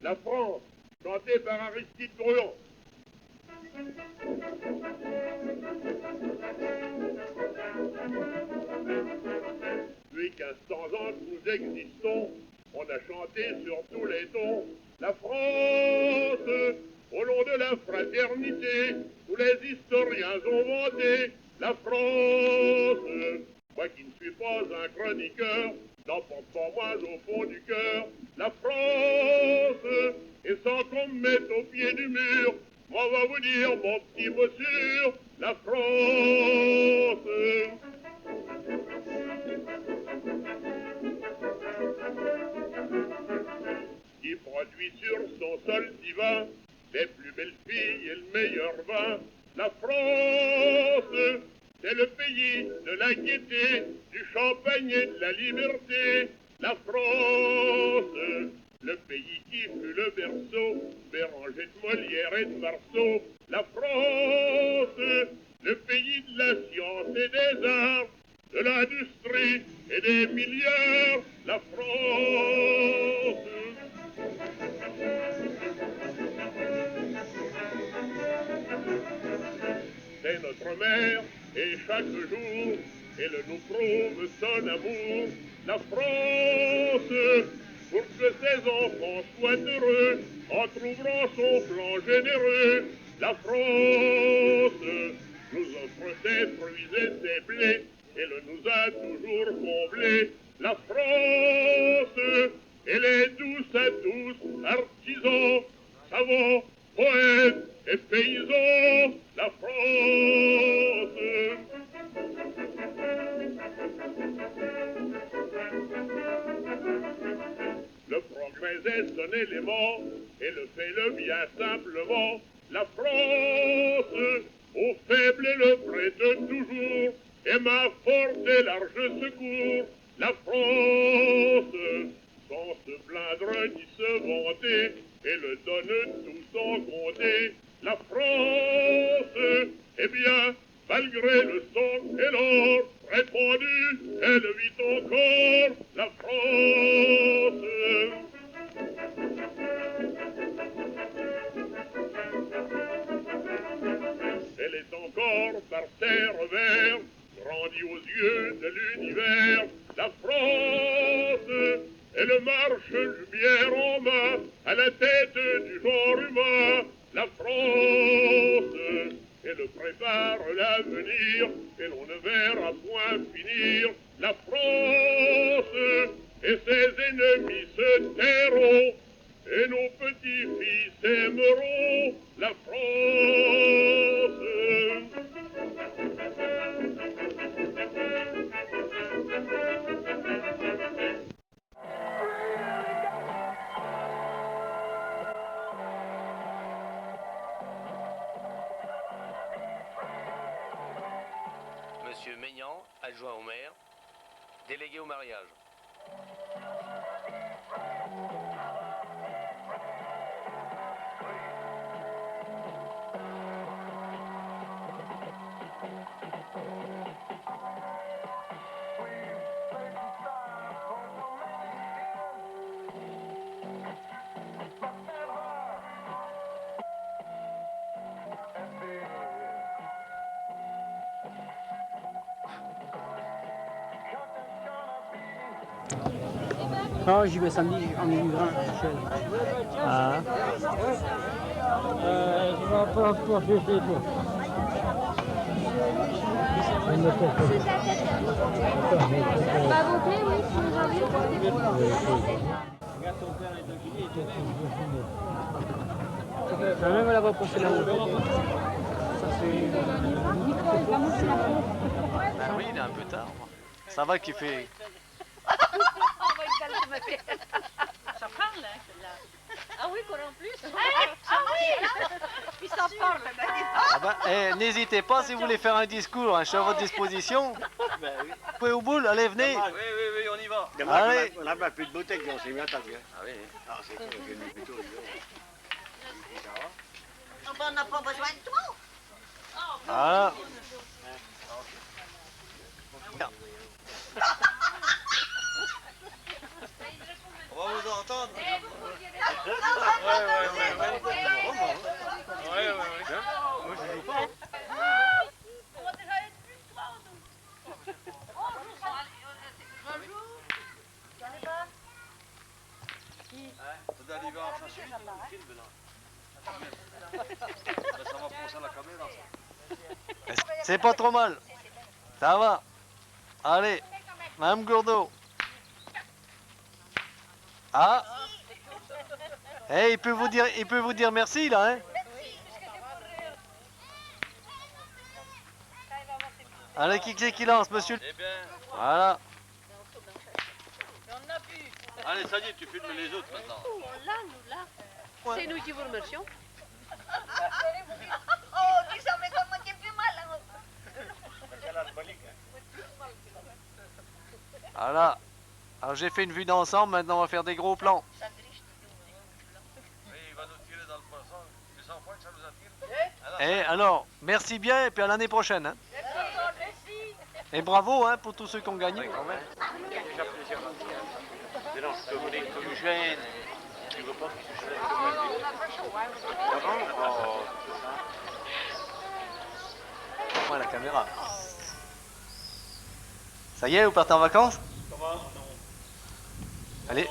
la France, chantée par Aristide Bruand. Depuis 1500 ans que nous existons, on a chanté sur tous les tons la France, au nom de la fraternité, tous les historiens ont vanté la France. Moi qui ne suis pas un chroniqueur, n'en pense pas moins au fond du cœur la France. Et sans qu'on me mette au pied du mur, on va vous dire mon petit mot sûr, la France. Qui produit sur son sol divin les plus belles filles et le meilleur vin. La France, c'est le pays de la gaieté, du champagne et de la liberté. La France, le pays qui fut le berceau, Béranger de Molière et de Marceau. La France, le pays de la science et des arts, de l'industrie et des milliards. La France. C'est notre mère, et chaque jour, elle nous prouve son amour. La France, pour que ses enfants soient heureux, en trouvant son plan généreux. La France nous offre ses fruits et ses blés, elle nous a toujours comblés. La France, elle est douce à tous, artisans, savants, poètes et paysans. La France. Le progrès est son élément, et le fait le bien simplement. La France, au faible et le prête toujours, et ma forte et large secours. La France, sans se plaindre ni se vanter, elle donne tout sans compter. La France, eh bien, malgré le sang et l'or répandu, elle vit encore. La France. Elle est encore par ses revers, grandie aux yeux de l'univers. La France, elle marche lumière en main, à la tête du genre humain. La France, elle prépare l'avenir, et l'on ne verra point finir. La France, et ses ennemis se tairont, et nos petits-fils aimeront la France. Monsieur Maignan, adjoint au maire, délégué au mariage. Non, j'y vais samedi en immigrant. Ah. Je vais pas approcher chez toi. Pas voter, oui, si vous avez. Regarde ton père est occupé, il est quand même là-bas pour faire la route. Ça c'est. Ben oui, il est un peu tard. Ça va qu'il fait. Ça parle, hein, celle-là. Ah oui, quoi en plus. Ah oui. Puis ça parle, Ah ben, n'hésitez pas si vous voulez faire un discours, hein, je suis à votre disposition. Ben oui. Vous pouvez au boule, allez, venez. Oui, on y va. Allez. On n'a pas plus de bouteilles, on s'est mis à table. Ah oui. Ah, c'est tout, on est plutôt. on n'a pas besoin de toi. Voilà. On va vous entendre. Moi, je joue pas. Vous arrivez à chercher le film là. Ça va penser à la caméra. C'est pas trop mal. Ça va. Allez, Mme Gourdeau. Ah. Eh, il peut vous dire merci là, hein. Allez, qui c'est qui lance, monsieur? Eh bien, Voilà. allez, ça y est, tu filmes les autres maintenant. C'est nous qui vous remercions. Oh, tu savais comment tu fais mal. Voilà. Alors j'ai fait une vue d'ensemble, maintenant on va faire des gros plans. Oui, il va nous tirer dans le poisson. Tu sens pas que ça nous attire? Eh, alors, merci bien et puis à l'année prochaine. Hein. Et bravo hein, pour tous ceux qui ont gagné. Tu gênes. Tu veux pas que tu gênes? Ouais, la caméra. Ça y est, vous partez en vacances? Comment? Non.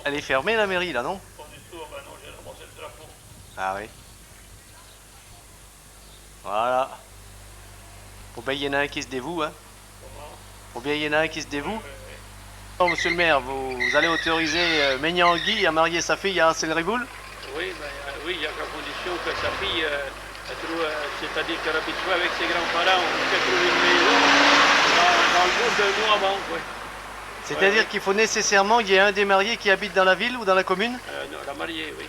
Elle est fermée la mairie là, non? Pas du tout. Ben non, j'ai ramassé le drapeau. Ah oui. Voilà. Faut bien y en a un qui se dévoue, hein. Faut bien y en a un qui se dévoue. Oh, monsieur le maire, vous allez autoriser Maignan Guy à marier sa fille à Anselriboul? Oui, oui, il y a qu'à condition que sa fille, c'est-à-dire qu'elle habitue avec ses grands-parents, on fait trouver une maison dans le bout d'un mois avant. Oui. C'est-à-dire qu'il faut nécessairement qu'il y ait un des mariés qui habite dans la ville ou dans la commune? Non, la mariée, oui.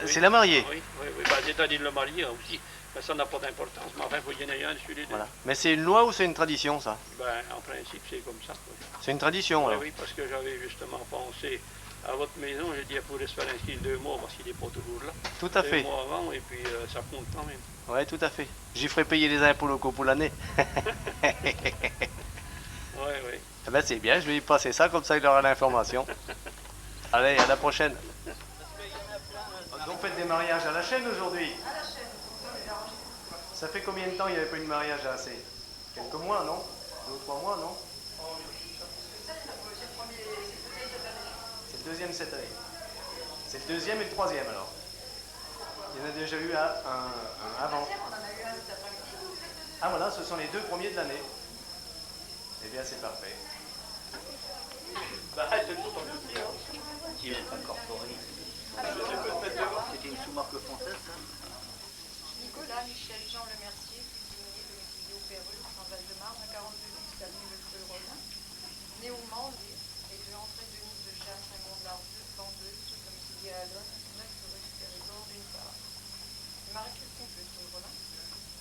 C'est la mariée? Oui, oui, oui. Bah, c'est-à-dire le marié aussi. Ben, ça n'a pas d'importance, mais enfin, il faut qu'il y en ait un sur les deux. Voilà. Mais c'est une loi ou c'est une tradition, ça? Ben, en principe, c'est comme ça. Oui. C'est une tradition, Oui, alors? oui, parce que j'avais justement pensé à votre maison, j'ai dit, elle pourrait se faire inscrire 2 mois, parce qu'il n'est pas toujours là. Tout à 2 fait. mois avant, et puis ça compte quand même. Oui, tout à fait. J'y ferai payer les impôts locaux pour l'année. Oui, oui. Eh ben, c'est bien, je vais y passer ça, comme ça il aura l'information. Allez, à la prochaine. Donc, faites des mariages à la chaîne aujourd'hui? À la chaîne. Ça fait combien de temps il n'y avait pas eu de mariage à AC? Quelques mois, non? 2 ou 3 mois, non? C'est le deuxième cette année. C'est le deuxième et le troisième alors. Il y en a déjà eu un avant. Ah voilà, ce sont les 2 premiers de l'année. Eh bien, c'est parfait. Bah, c'est tout en outil, hein. Qui est incorporé. C'était une sous-marque française, ça? Nicolas, Michel, Jean Le Mercier, cuisinier domicilié au Péreux, en Val-de-Marne, à 42 avenue Le Creux Rollin. Né au Mans, élevé en train de Denise de Chasse, Saint-Gondard-Deux, vendeuse, domicilié à Alonne, 9 rue du Périgord, d'une part. Marie-Christine Petit-Rollin,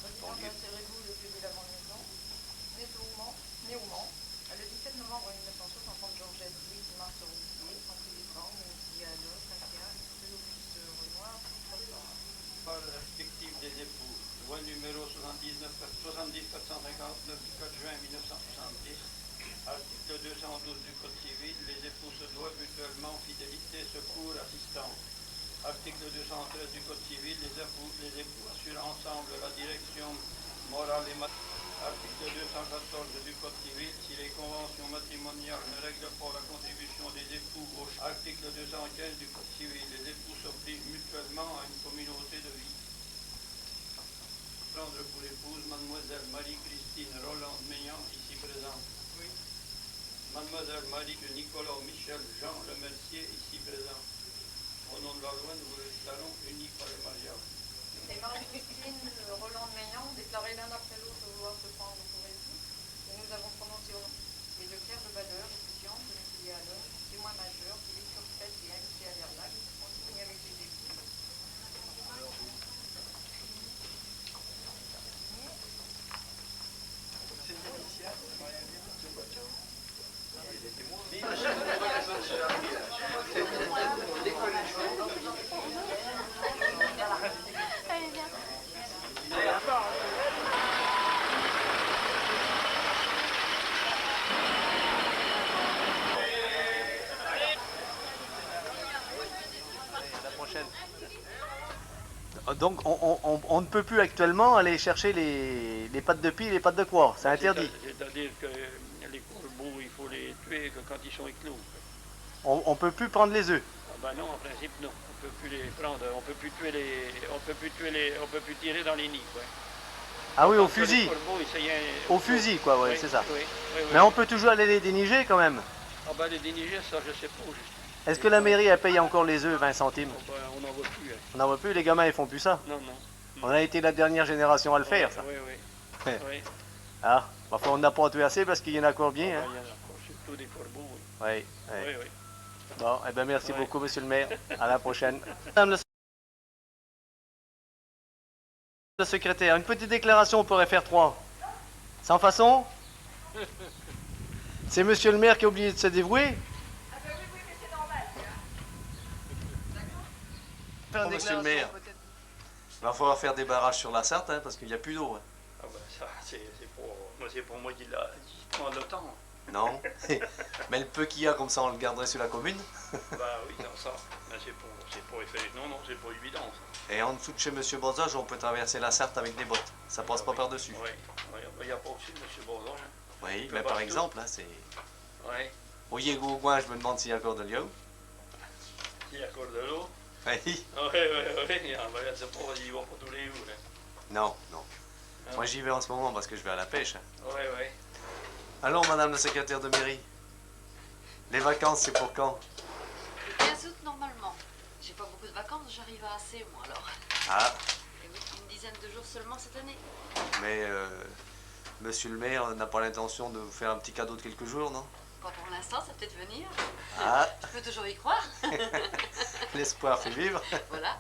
résidente à Cérébou, le lieu de la maison, né au Mans, le 17 novembre 1960, Georgette Louise Marthe Roussier, entrée des formes, domicilié à Alonne, 21, rue Auguste Renoir, Respectif des époux, loi numéro 70 459 du 4 juin 1970, article 212 du Code civil, les époux se doivent mutuellement fidélité, secours, assistance. Article 213 du Code civil, les époux assurent ensemble la direction morale et matérielle. Article 214 du Code civil, si les conventions matrimoniales ne règlent pas la contribution des époux au article 215 du Code civil, les époux s'obligent mutuellement à une communauté de vie. Prendre pour épouse mademoiselle Marie-Christine Roland Maignan, ici présente. Oui. Mademoiselle Marie de Nicolas Michel Jean Le Mercier, ici présent. Au nom de la loi, nous vous déclarons unis par le mariage. Et Marie-Christine Roland Maignan, déclaré l'un après l'autre vouloir se prendre pour époux, et nous avons prononcé au nom. Et de Claire de Badeur, étudiante, domiciliée à Londres, témoin majeur, qui vit sur Crète et invité à l'Erlac, on signe avec les époux. prochaine. Donc on ne peut plus actuellement aller chercher les pattes de pie et les pattes de croix, c'est interdit. C'est-à-dire que les corbeaux, il faut les tuer que quand ils sont éclos. On ne peut plus prendre les œufs. Ah ben non, en principe non. On peut plus les prendre, on peut plus tuer les. On peut plus tirer dans les nids, quoi. Ah oui, au Parce que les fusil. corbeaux, Au fusil, quoi, ouais, oui, c'est ça. Oui, oui, Mais on peut toujours aller les déniger quand même. Ah ben les déniger, ça je sais pas. Est-ce que la mairie elle paye encore les œufs 20 centimes? Oh, ben, on n'en voit plus. Hein. On n'en voit plus, les gamins ils font plus ça. Non, non. On a été la dernière génération à le faire, ça. Oui, oui. Ouais. Oui. Ah, enfin, on n'a pas tué assez parce qu'il y en a encore bien. Ah, Hein. ben, il y en a encore, surtout des corbeaux. Oui, oui. Oui, oui. Bon, eh ben merci Ouais. beaucoup, monsieur le maire. À la prochaine. Madame la secrétaire, une petite déclaration pour FR3. Sans façon? C'est monsieur le maire qui a oublié de se dévouer? Ah ben oui, mais c'est normal. Bon, monsieur le maire, il va falloir faire des barrages sur la Sarthe hein, parce qu'il n'y a plus d'eau. Hein. Ah ben ça, c'est pour moi qui prend le temps. Non, mais le peu qu'il y a comme ça on le garderait sur la commune. Bah oui, non, ça, mais c'est pas effet. Non, non, c'est pas évident ça. Et en dessous de chez monsieur Bozage, on peut traverser la Sarthe avec des bottes. Ça passe pas par-dessus. Oui, il n'y a pas aussi monsieur Bourdon. Hein. Oui, mais par exemple, là, c'est... Oui, Au Yégo-Gouin, je me demande s'il y a encore de l'eau. il y a encore de l'eau. Oui. Oui, ah, ben, c'est pas, ils vont pas tous les jours. Hein. Non, non. Ah. Moi, j'y vais en ce moment parce que je vais à la pêche. Hein. Oui, oui. Alors, madame la secrétaire de mairie, les vacances, c'est pour quand? 15 août, normalement. J'ai pas beaucoup de vacances, j'arrive à assez, moi, alors. Ah, Et oui, une dizaine de jours seulement cette année. mais monsieur le maire n'a pas l'intention de vous faire un petit cadeau de quelques jours, non? Pas pour l'instant, ça peut-être venir. Ah, Je peux toujours y croire. l'espoir fait vivre. Voilà.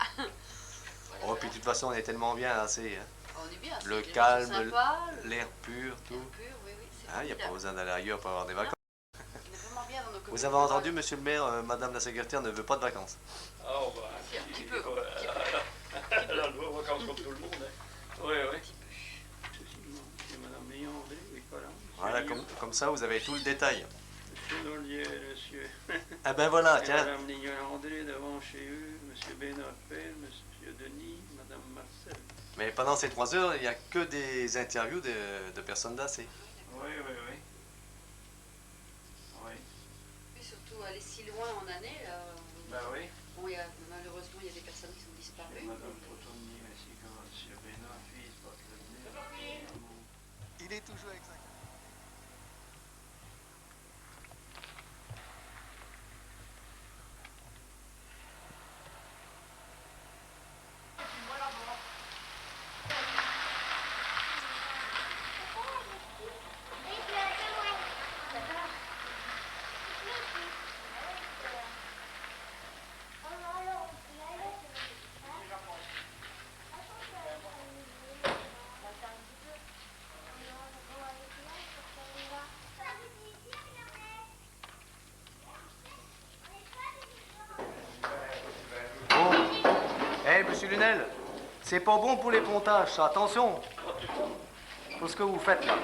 Oh, puis de toute façon, on est tellement bien assez. Hein. On est bien. Le les gens sont calme, sympas, l'air pur, tout. l'air pur, oui, oui, c'est Ah, il n'y a pas formidable. besoin d'aller ailleurs pour avoir des vacances. On est vraiment bien dans nos communes. Vous avez entendu, monsieur le maire, madame la secrétaire ne veut pas de vacances. Oh, bah, Un petit peu. Elle a le droit aux vacances comme tout le monde. Hein. Oui, oui. C'est madame Léon André, oui, voilà. Voilà, comme ça, vous avez tout le détail. Monsieur Nollier, monsieur. Ah ben voilà, Et tiens. madame Léon André devant chez eux, monsieur Bénard Pell, monsieur Denis, madame Marcel. Mais pendant ces 3 heures, il n'y a que des interviews de personnes d'AC. Oui, oui, oui. Oui. Et surtout, aller si loin en année, là. Ben oui. Bon, malheureusement, il y a des personnes qui sont disparues. Madame Potonnier, ainsi que monsieur Bénard, fils, Barthélemy. Il est toujours exact. Monsieur Lunel, c'est pas bon pour les pontages, ça. Attention pour ce que vous faites là.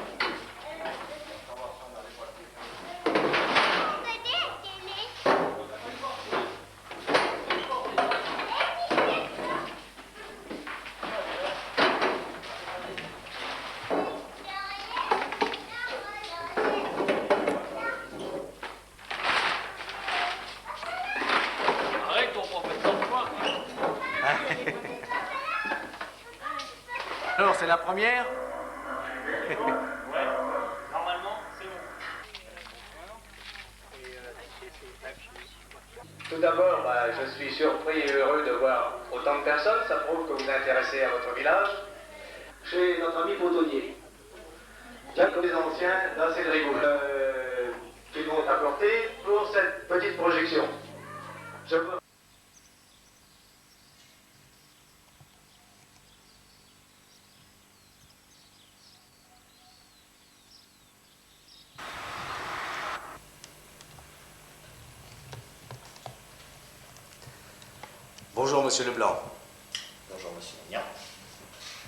Arrête ton professeur de toi. Alors, c'est la première? Ouais, normalement, c'est bon. Tout d'abord, je suis surpris et heureux de voir autant de personnes. Ça prouve que vous vous intéressez à votre village. Chez notre ami Potonnier, bien comme les anciens d'un Cédric qui vont apporter pour cette petite projection. Je veux... Bonjour Monsieur Leblanc. Bonjour Monsieur Mignon.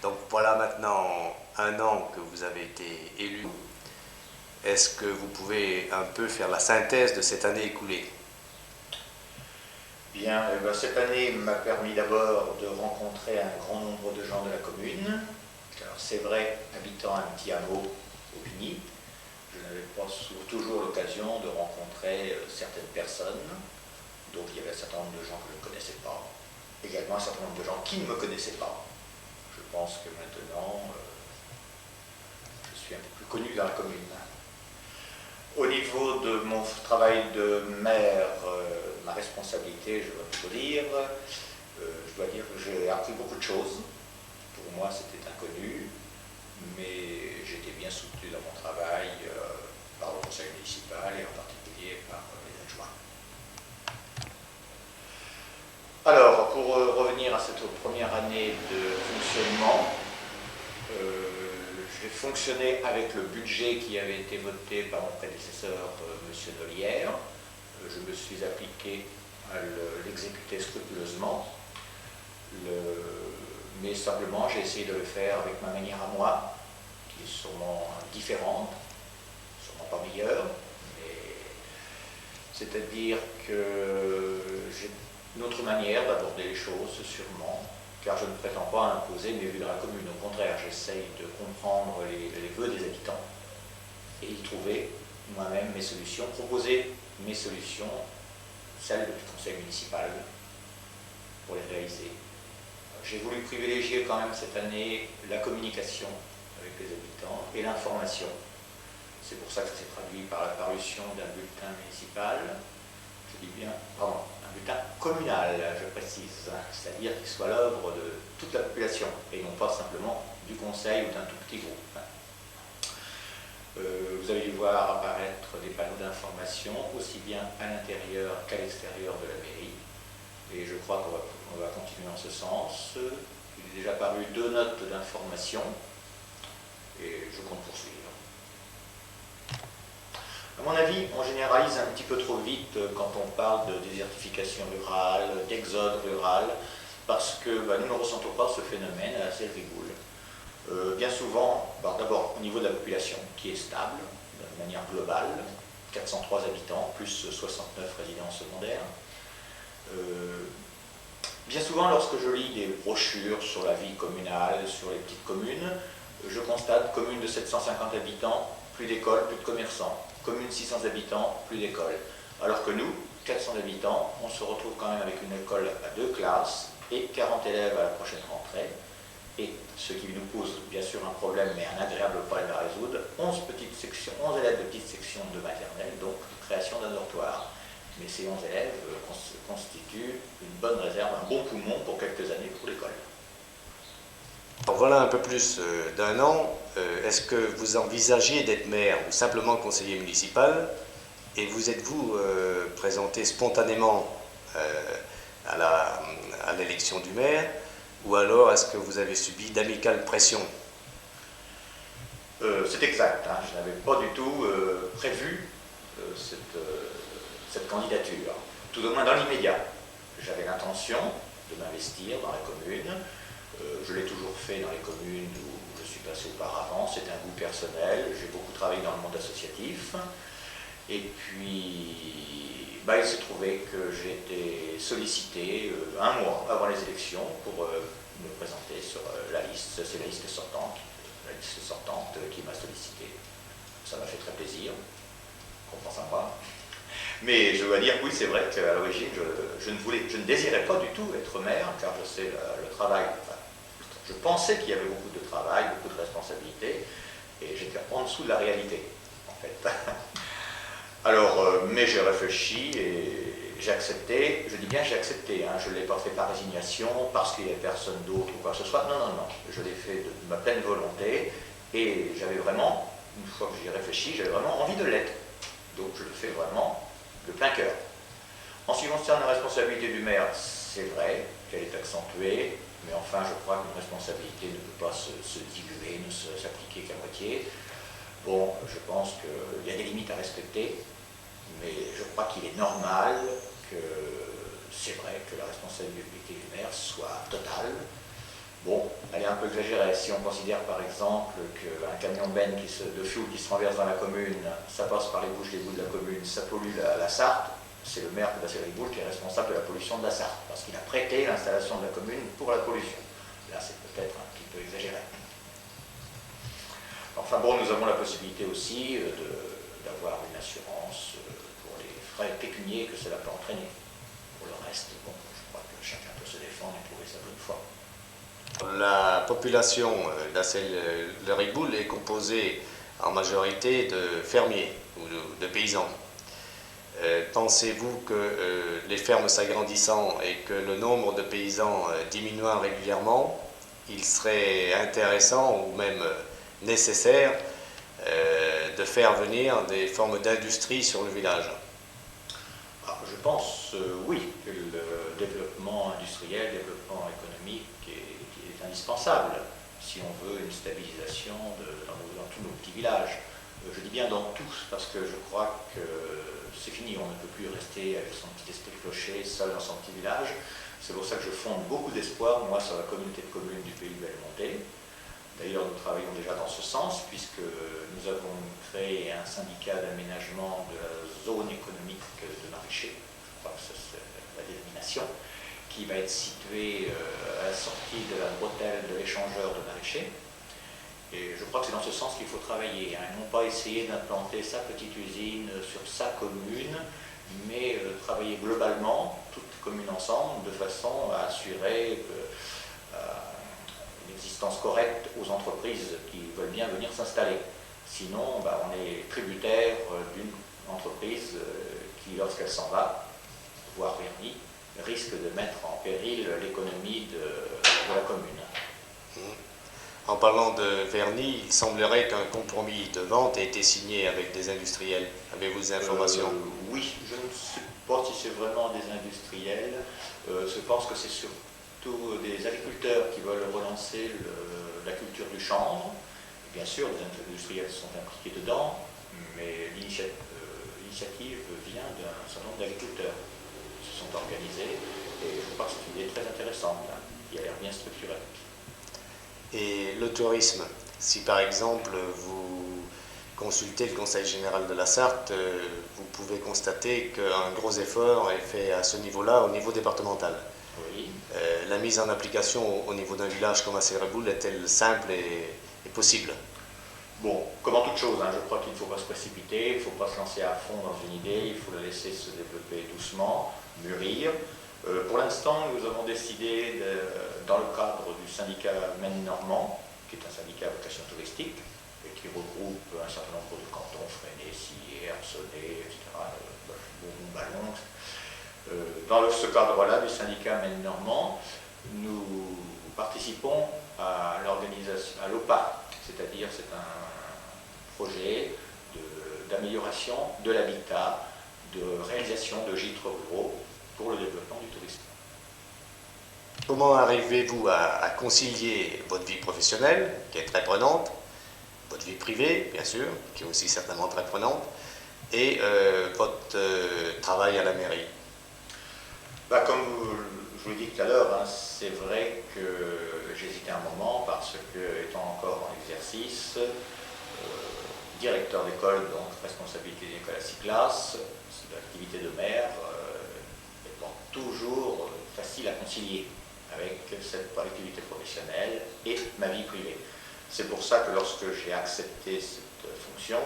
Donc voilà maintenant 1 an que vous avez été élu. Est-ce que vous pouvez un peu faire la synthèse de cette année écoulée? Bien, cette année m'a permis d'abord de rencontrer un grand nombre de gens de la commune. Alors c'est vrai, habitant un petit hameau au Vigny, je n'avais pas toujours l'occasion de rencontrer certaines personnes. Donc il y avait un certain nombre de gens que je ne connaissais pas. Également un certain nombre de gens qui ne me connaissaient pas. Je pense que maintenant, je suis un peu plus connu dans la commune. Au niveau de mon travail de maire, ma responsabilité, je dois dire que j'ai appris beaucoup de choses. Pour moi, c'était inconnu, mais j'étais bien soutenu dans mon travail par le conseil municipal et en particulier par les adjoints. Alors, pour revenir à cette première année de fonctionnement, j'ai fonctionné avec le budget qui avait été voté par mon prédécesseur, M. Nolière. Je me suis appliqué à l'exécuter scrupuleusement, mais simplement j'ai essayé de le faire avec ma manière à moi, qui est sûrement différente, sûrement pas meilleure, mais c'est-à-dire que j'ai une autre manière d'aborder les choses, sûrement, car je ne prétends pas imposer mes vues dans la commune. Au contraire, j'essaye de comprendre les vœux des habitants et y trouver moi-même mes solutions, proposer mes solutions, celles du conseil municipal, pour les réaliser. J'ai voulu privilégier quand même cette année la communication avec les habitants et l'information. C'est pour ça que ça s'est traduit par la parution d'un bulletin municipal, je dis bien, pardon, un bulletin communal, je précise, c'est-à-dire qu'il soit l'œuvre de toute la population et non pas simplement du conseil ou d'un tout petit groupe. Vous allez voir apparaître des panneaux d'information aussi bien à l'intérieur qu'à l'extérieur de la mairie. Et je crois qu'on va continuer en ce sens. Il est déjà paru 2 notes d'information et je compte poursuivre. À mon avis, on généralise un petit peu trop vite quand on parle de désertification rurale, d'exode rural, parce que nous ne ressentons pas ce phénomène assez rigoule. Bien souvent, d'abord au niveau de la population, qui est stable, de manière globale, 403 habitants, plus 69 résidents secondaires. Bien souvent, lorsque je lis des brochures sur la vie communale, sur les petites communes, je constate commune de 750 habitants, plus d'écoles, plus de commerçants. Commune 600 habitants, plus d'écoles. Alors que nous, 400 habitants, on se retrouve quand même avec une école à 2 classes et 40 élèves à la prochaine rentrée. Et ce qui nous pose bien sûr un problème, mais un agréable problème à résoudre, 11 élèves de petites sections de maternelle, donc création d'un dortoir. Mais ces 11 élèves constituent une bonne réserve, un bon poumon pour quelques années pour l'école. Voilà un peu plus d'un an. Est-ce que vous envisagez d'être maire ou simplement conseiller municipal? Et vous êtes-vous présenté spontanément à l'élection du maire? Ou alors est-ce que vous avez subi d'amicales pressions? C'est exact, hein. Je n'avais pas du tout prévu cette candidature, tout au moins dans l'immédiat. J'avais l'intention de m'investir dans la commune. Je l'ai toujours fait dans les communes où je suis passé auparavant, c'est un goût personnel, j'ai beaucoup travaillé dans le monde associatif. Et puis, il s'est trouvé que j'ai été sollicité un mois avant les élections pour me présenter sur la liste. C'est la liste sortante qui m'a sollicité. Ça m'a fait très plaisir, qu'on pense à moi. Mais je dois dire, oui, c'est vrai qu'à l'origine, je ne désirais pas du tout être maire, car je sais le travail. Je pensais qu'il y avait beaucoup de travail, beaucoup de responsabilités, et j'étais en dessous de la réalité, en fait. Alors, mais j'ai réfléchi et j'ai accepté. Je dis bien j'ai accepté, hein, je ne l'ai pas fait par résignation, parce qu'il n'y avait personne d'autre ou quoi que ce soit. Non, non, non. Je l'ai fait de ma pleine volonté, et j'avais vraiment, une fois que j'y ai réfléchi, j'avais vraiment envie de l'être. Donc je le fais vraiment de plein cœur. En ce qui concerne la responsabilité du maire, c'est vrai qu'elle est accentuée, mais enfin je crois qu'une responsabilité ne peut pas se diluer, ne s'appliquer qu'à moitié. Bon, je pense qu'il y a des limites à respecter, mais je crois qu'il est normal que c'est vrai que la responsabilité du maire soit totale. Bon, elle est un peu exagérée. Si on considère par exemple qu'un camion benne de fuel qui se renverse dans la commune, ça passe par les bouches d'égout de la commune, ça pollue la Sarthe, c'est le maire de Bassel-Riboul qui est responsable de la pollution de la Sarthe, parce qu'il a prêté l'installation de la commune pour la pollution. Là, c'est peut-être un petit peu exagéré. Enfin bon, nous avons la possibilité aussi d'avoir une assurance pour les frais pécuniaires que cela peut entraîner. Pour le reste, bon, je crois que chacun peut se défendre et trouver sa bonne foi. La population d'Assel-Riboul est composée en majorité de fermiers ou de paysans. Pensez-vous que les fermes s'agrandissant et que le nombre de paysans diminuant régulièrement, il serait intéressant ou même nécessaire de faire venir des formes d'industrie sur le village? Je pense, oui, que le développement industriel, le développement économique est indispensable si on veut une stabilisation dans tous nos petits villages. Je dis bien dans tous, parce que je crois que c'est fini, on ne peut plus rester avec son petit esprit clocher, seul dans son petit village. C'est pour ça que je fonde beaucoup d'espoir, moi, sur la communauté de communes du pays de Bellemonté. D'ailleurs, nous travaillons déjà dans ce sens, puisque nous avons créé un syndicat d'aménagement de la zone économique de Maraîcher, je crois que c'est la dénomination, qui va être situé à la sortie de la bretelle de l'échangeur de Maraîcher. Et je crois que c'est dans ce sens qu'il faut travailler, hein, non pas essayer d'implanter sa petite usine sur sa commune, mais travailler globalement, toutes les communes ensemble, de façon à assurer une existence correcte aux entreprises qui veulent bien venir s'installer. Sinon, on est tributaire d'une entreprise qui, lorsqu'elle s'en va, voire vernie, risque de mettre en péril l'économie de la commune. En parlant de vernis, il semblerait qu'un compromis de vente ait été signé avec des industriels. Avez-vous des informations? Oui, je ne sais pas si c'est vraiment des industriels. Je pense que c'est surtout des agriculteurs qui veulent relancer la culture du chanvre. Bien sûr, les industriels sont impliqués dedans, mais l'initiative vient d'un certain nombre d'agriculteurs qui se sont organisés, et je crois que c'est une idée très intéressante, hein, qui a l'air bien structurée. Et le tourisme, si par exemple vous consultez le Conseil général de la Sarthe, vous pouvez constater qu'un gros effort est fait à ce niveau-là, au niveau départemental. Oui. La mise en application au niveau d'un village comme Bassel-Riboul est-elle simple et possible? Bon, comme en toute chose, hein, je crois qu'il ne faut pas se précipiter, il ne faut pas se lancer à fond dans une idée, il faut la laisser se développer doucement, mûrir. Pour l'instant, nous avons décidé, dans le cadre du syndicat Maine-Normand, qui est un syndicat à vocation touristique, et qui regroupe un certain nombre de cantons, Fresnay, Sillé, Arcenay, etc., Ballon. Dans ce cadre-là du syndicat Maine-Normand, nous participons à l'organisation, à l'OPA, c'est-à-dire c'est un projet d'amélioration de l'habitat, de réalisation de gîtes ruraux pour le développement du tourisme. Comment arrivez-vous à concilier votre vie professionnelle, qui est très prenante, votre vie privée, bien sûr, qui est aussi certainement très prenante, et votre travail à la mairie? Comme je vous l'ai dit tout à l'heure, hein, c'est vrai que j'hésitais un moment parce que, étant encore en exercice, directeur d'école, donc responsabilité de l'école à 6 classes, l'activité de maire, toujours facile à concilier avec cette activité professionnelle et ma vie privée. C'est pour ça que lorsque j'ai accepté cette fonction,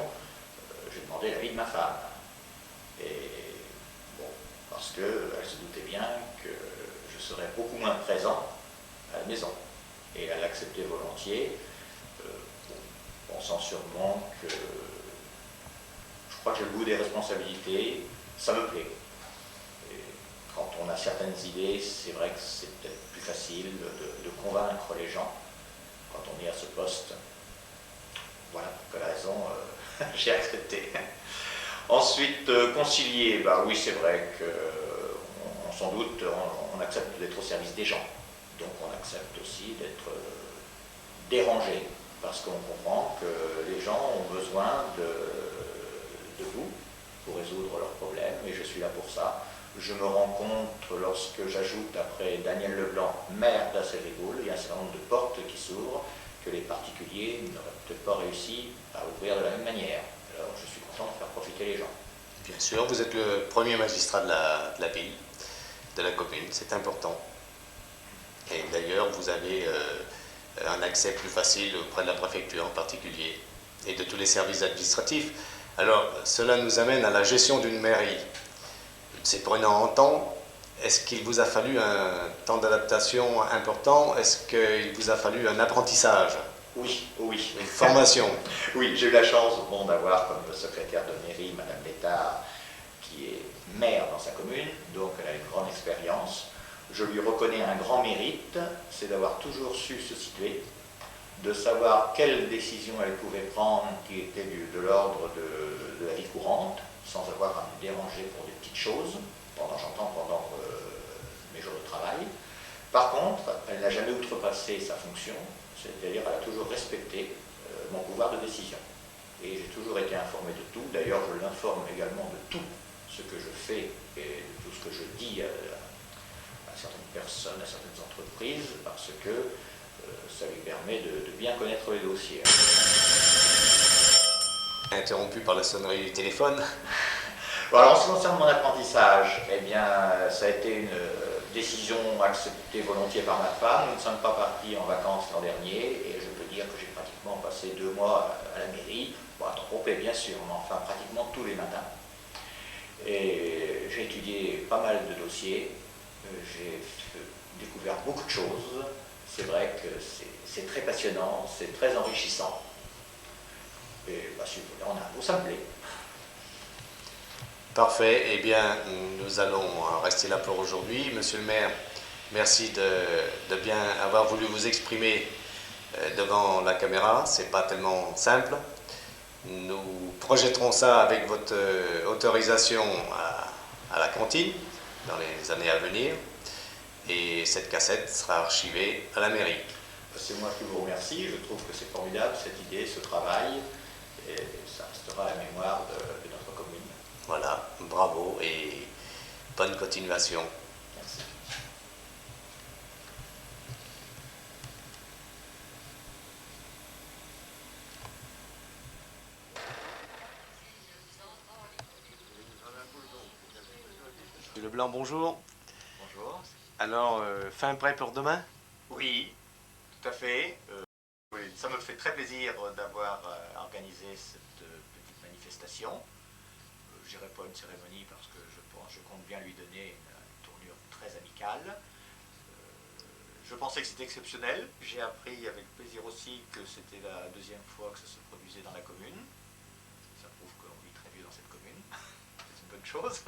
j'ai demandé l'avis de ma femme. Et bon, parce qu'elle se doutait bien que je serais beaucoup moins présent à la maison. Et elle l'acceptait volontiers, pensant sûrement que je crois que j'ai le goût des responsabilités, ça me plaît. Quand on a certaines idées, c'est vrai que c'est peut-être plus facile de convaincre les gens quand on est à ce poste. Voilà pour quelle raison j'ai accepté. Ensuite, concilier, oui, c'est vrai que sans doute on accepte d'être au service des gens. Donc on accepte aussi d'être dérangé, parce qu'on comprend que les gens ont besoin de vous pour résoudre leurs problèmes, et je suis là pour ça. Je me rends compte, lorsque j'ajoute après Daniel Leblanc, maire d'Assel-Riboul, il y a un certain nombre de portes qui s'ouvrent, que les particuliers n'auraient peut-être pas réussi à ouvrir de la même manière. Alors je suis content de faire profiter les gens. Bien sûr, vous êtes le premier magistrat de la ville, de la commune, c'est important. Et d'ailleurs, vous avez un accès plus facile auprès de la préfecture en particulier et de tous les services administratifs. Alors, cela nous amène à la gestion d'une mairie. C'est prenant en temps. Est-ce qu'il vous a fallu un temps d'adaptation important? Est-ce qu'il vous a fallu un apprentissage? Oui, oui. Une formation? Oui, j'ai eu la chance d'avoir comme secrétaire de mairie Madame Létard, qui est maire dans sa commune, donc elle a une grande expérience. Je lui reconnais un grand mérite, c'est d'avoir toujours su se situer, de savoir quelles décisions elle pouvait prendre qui étaient de l'ordre de la vie courante, sans avoir à me déranger pour des petites choses, pendant mes jours de travail. Par contre, elle n'a jamais outrepassé sa fonction, c'est-à-dire elle a toujours respecté mon pouvoir de décision. Et j'ai toujours été informé de tout, d'ailleurs je l'informe également de tout ce que je fais et de tout ce que je dis à certaines personnes, à certaines entreprises, parce que ça lui permet de bien connaître les dossiers. Interrompu par la sonnerie du téléphone. Bon, alors, en ce qui concerne mon apprentissage, eh bien, ça a été une décision acceptée volontiers par ma femme. Nous ne sommes pas partis en vacances l'an dernier et je peux dire que j'ai pratiquement passé 2 mois à la mairie, bon, à temps complet bien sûr, mais enfin pratiquement tous les matins. Et j'ai étudié pas mal de dossiers, j'ai découvert beaucoup de choses. C'est vrai que c'est très passionnant, c'est très enrichissant. Et bah, si vous voulez, on a un beau sablé. Parfait. Eh bien, nous allons rester là pour aujourd'hui. Monsieur le maire, merci de bien avoir voulu vous exprimer devant la caméra. C'est pas tellement simple. Nous projetterons ça avec votre autorisation à la cantine dans les années à venir. Et cette cassette sera archivée à la mairie. C'est moi qui vous remercie. Je trouve que c'est formidable cette idée, ce travail. Et ça restera à la mémoire de notre commune. Voilà, bravo et bonne continuation. Merci. Monsieur Leblanc, bonjour. Bonjour. Alors, fin prêt pour demain? Oui, tout à fait. Oui, ça me fait très plaisir d'avoir organisé cette petite manifestation. Je n'irai pas à une cérémonie parce que je compte bien lui donner une tournure très amicale. Je pensais que c'était exceptionnel. J'ai appris avec plaisir aussi que c'était la 2e fois que ça se produisait dans la commune. Ça prouve qu'on vit très vieux dans cette commune. C'est une bonne chose.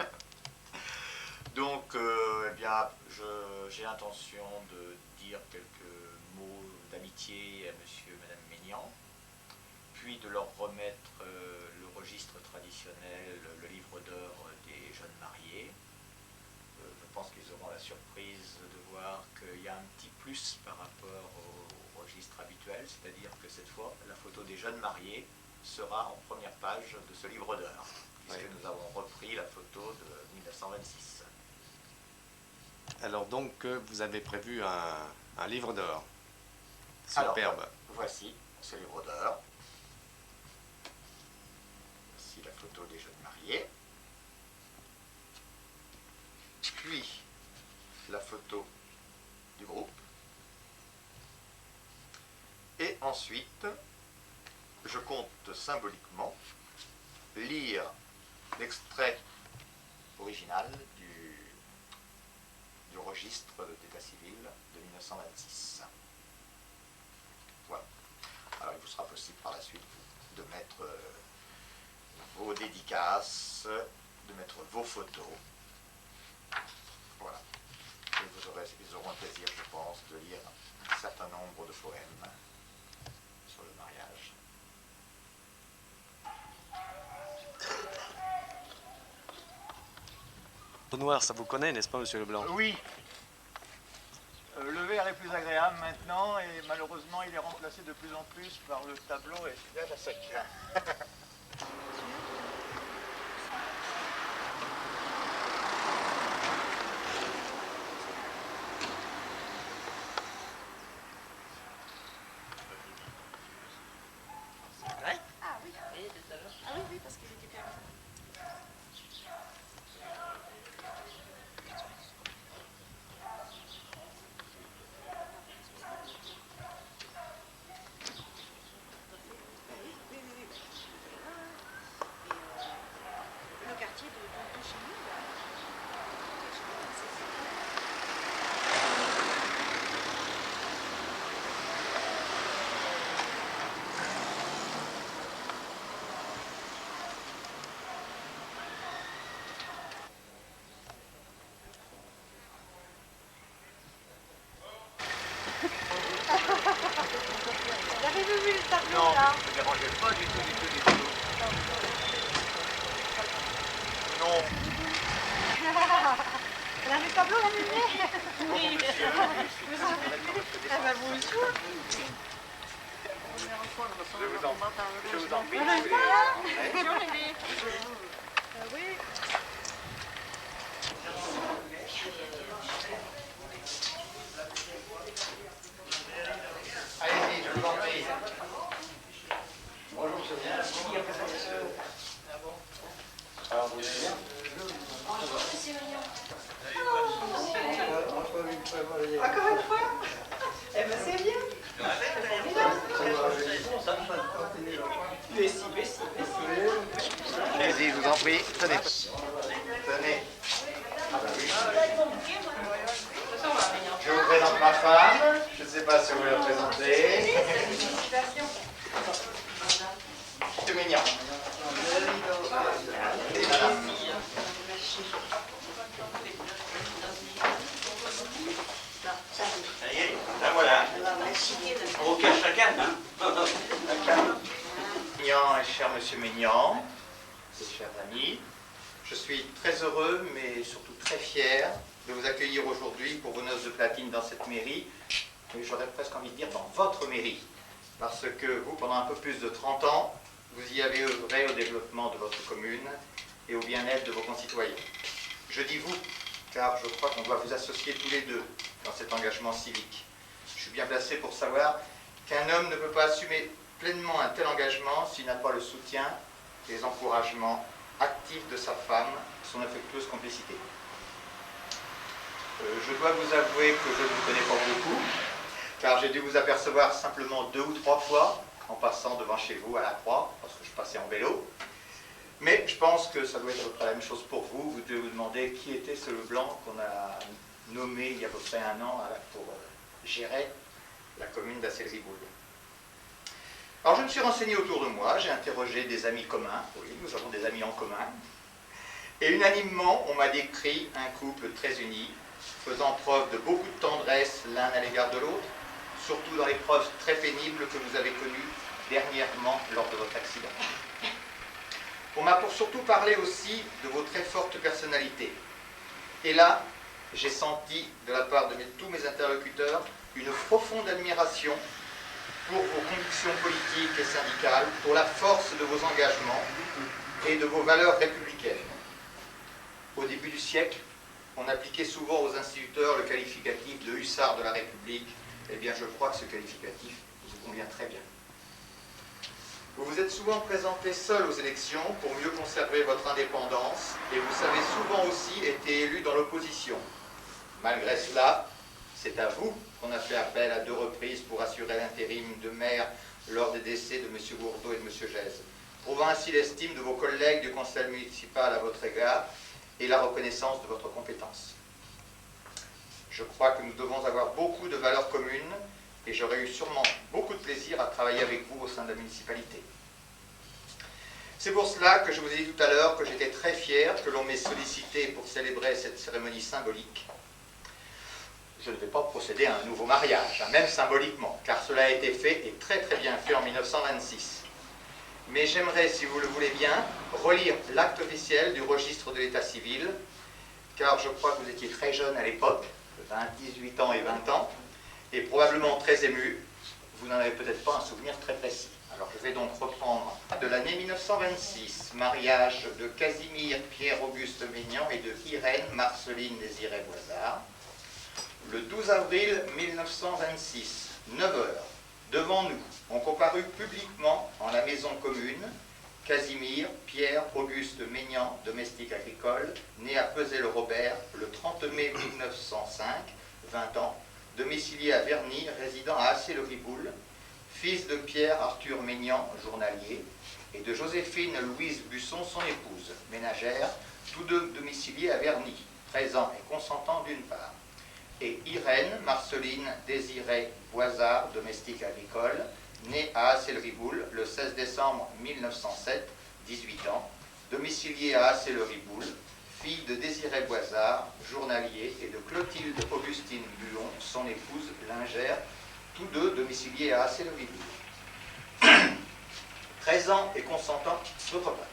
Donc, eh bien, j'ai l'intention de dire quelques mots d'amitié à monsieur et madame Maignan, puis de leur remettre le registre traditionnel, le livre d'or des jeunes mariés. Je pense qu'ils auront la surprise de voir qu'il y a un petit plus par rapport au registre habituel, c'est-à-dire que cette fois, la photo des jeunes mariés sera en première page de ce livre d'or, puisque nous avons repris la photo de 1926. Alors donc, vous avez prévu un livre d'or. Superbe. Alors, voici ce livre d'or. Voici la photo des jeunes mariés. Puis, la photo du groupe. Et ensuite, je compte symboliquement lire l'extrait original du registre d'état civil de 1926. Voilà. Alors il vous sera possible par la suite de mettre vos dédicaces, de mettre vos photos. Voilà. Et ils auront le plaisir, je pense, de lire un certain nombre de poèmes sur le mariage. Noir, ça vous connaît, n'est-ce pas, monsieur Leblanc? Oui. Le verre est plus agréable maintenant et malheureusement il est remplacé de plus en plus par le tableau et fidèle à sec. Ah oui, parce qu'il était perdu. tableau Non, là. ne me dérangez pas du tout, du tout, du tout. Non. Elle a le tableau, la lumière. Oui. Monsieur, Elle va vous jouer. je vous en prie. Oui. Allez-y, je vous en prie. Bonjour, monsieur. Alors, vous allez bien? Bonjour, monsieur Mignon. Encore une fois. Eh ben c'est bien. Allez-y, je vous en prie. Tenez. Tenez. Je vous présente ma femme. Je ne sais pas si vous voulez la présenter. C'est mignon. Et voilà. Allez, la voilà. On cache chacun, hein? Mignon et cher monsieur Mignon, chers amis, je suis très heureux, mais surtout très fier de vous accueillir aujourd'hui pour vos noces de platine dans cette mairie, mais j'aurais presque envie de dire dans votre mairie, parce que vous, pendant un peu plus de 30 ans, vous y avez œuvré au développement de votre commune et au bien-être de vos concitoyens. Je dis vous, car je crois qu'on doit vous associer tous les deux dans cet engagement civique. Je suis bien placé pour savoir qu'un homme ne peut pas assumer pleinement un tel engagement s'il n'a pas le soutien et les encouragements actifs de sa femme, son affectueuse complicité. Je dois vous avouer que je ne vous connais pas beaucoup, car j'ai dû vous apercevoir simplement 2 ou 3 fois en passant devant chez vous à la Croix, parce que je passais en vélo. Mais je pense que ça doit être à peu près la même chose pour vous. Vous devez vous demander qui était ce Leblanc qu'on a nommé il y a à peu près 1 an pour gérer la commune d'Assel-Riboul. Alors je me suis renseigné autour de moi, j'ai interrogé des amis communs, oui, nous avons des amis en commun, et unanimement on m'a décrit un couple très uni, faisant preuve de beaucoup de tendresse l'un à l'égard de l'autre, surtout dans l'épreuve très pénible que vous avez connue dernièrement lors de votre accident. On m'a surtout parlé aussi de vos très fortes personnalités. Et là, j'ai senti de la part de tous mes interlocuteurs une profonde admiration pour vos convictions politiques et syndicales, pour la force de vos engagements et de vos valeurs républicaines. Au début du siècle, on appliquait souvent aux instituteurs le qualificatif de hussard de la République. Eh bien, je crois que ce qualificatif vous convient très bien. Vous vous êtes souvent présenté seul aux élections pour mieux conserver votre indépendance et vous avez souvent aussi été élu dans l'opposition. Malgré cela, c'est à vous qu'on a fait appel à 2 reprises pour assurer l'intérim de maire lors des décès de M. Gourdeau et de M. Gèze, prouvant ainsi l'estime de vos collègues du conseil municipal à votre égard et la reconnaissance de votre compétence. Je crois que nous devons avoir beaucoup de valeurs communes et j'aurais eu sûrement beaucoup de plaisir à travailler avec vous au sein de la municipalité. C'est pour cela que je vous ai dit tout à l'heure que j'étais très fier que l'on m'ait sollicité pour célébrer cette cérémonie symbolique. Je ne vais pas procéder à un nouveau mariage, même symboliquement, car cela a été fait et très très bien fait en 1926. Mais j'aimerais, si vous le voulez bien, relire l'acte officiel du registre de l'état civil, car je crois que vous étiez très jeune à l'époque, 18 ans et 20 ans, et probablement très ému. Vous n'en avez peut-être pas un souvenir très précis. Alors je vais donc reprendre de l'année 1926, mariage de Casimir Pierre-Auguste Mignon et de Irène Marceline Désirée Boisard. Le 12 avril 1926, 9 h, devant nous, ont comparu publiquement en la maison commune Casimir Pierre-Auguste Mignon, domestique agricole, né à Pesay-le-Robert le 30 mai 1905, 20 ans, domicilié à Verny, résidant à Assay-le-Riboul, fils de Pierre-Arthur Mignon, journalier, et de Joséphine Louise Busson, son épouse, ménagère, tous deux domiciliés à Verny, 13 ans et consentants d'une part, et Irène Marceline Désirée Boisard, domestique agricole, née à Assay-le-Riboul le 16 décembre 1907, 18 ans, domiciliée à Assay-le-Riboul, fille de Désiré Boisard, journalier, et de Clotilde Augustine Buon, son épouse lingère, tous deux domiciliés à Assay-le-Riboul. présents et consentants d'autre part.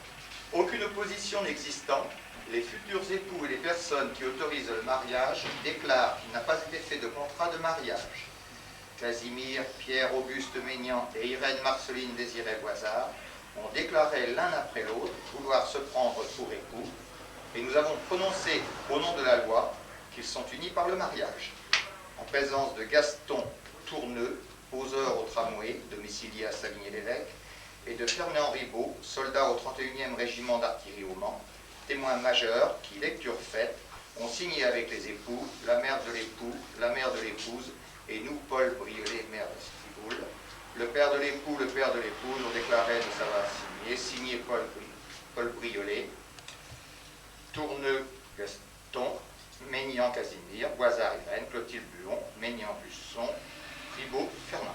Aucune opposition n'existant, les futurs époux et les personnes qui autorisent le mariage déclarent qu'il n'a pas été fait de contrat de mariage. Casimir, Pierre-Auguste Maignan et Irène Marceline Désirée Boisard ont déclaré l'un après l'autre vouloir se prendre pour époux, et nous avons prononcé au nom de la loi qu'ils sont unis par le mariage. En présence de Gaston Tourneux, poseur au tramway, domicilié à Savigny-l'Évêque, et de Fernand Ribaud, soldat au 31e régiment d'artillerie au Mans, témoins majeurs qui, lecture faite, ont signé avec les époux, la mère de l'époux, la mère de l'épouse, et nous, Paul Briolet, maire de Stiboul. Le père de l'époux, le père de l'épouse ont déclaré de savoir signer, signé Paul Briolet, Tourneux Gaston, Maignan Casimir, Boisard Irène, Clotilde Buon, Maignan Busson, Ribaud Fernand.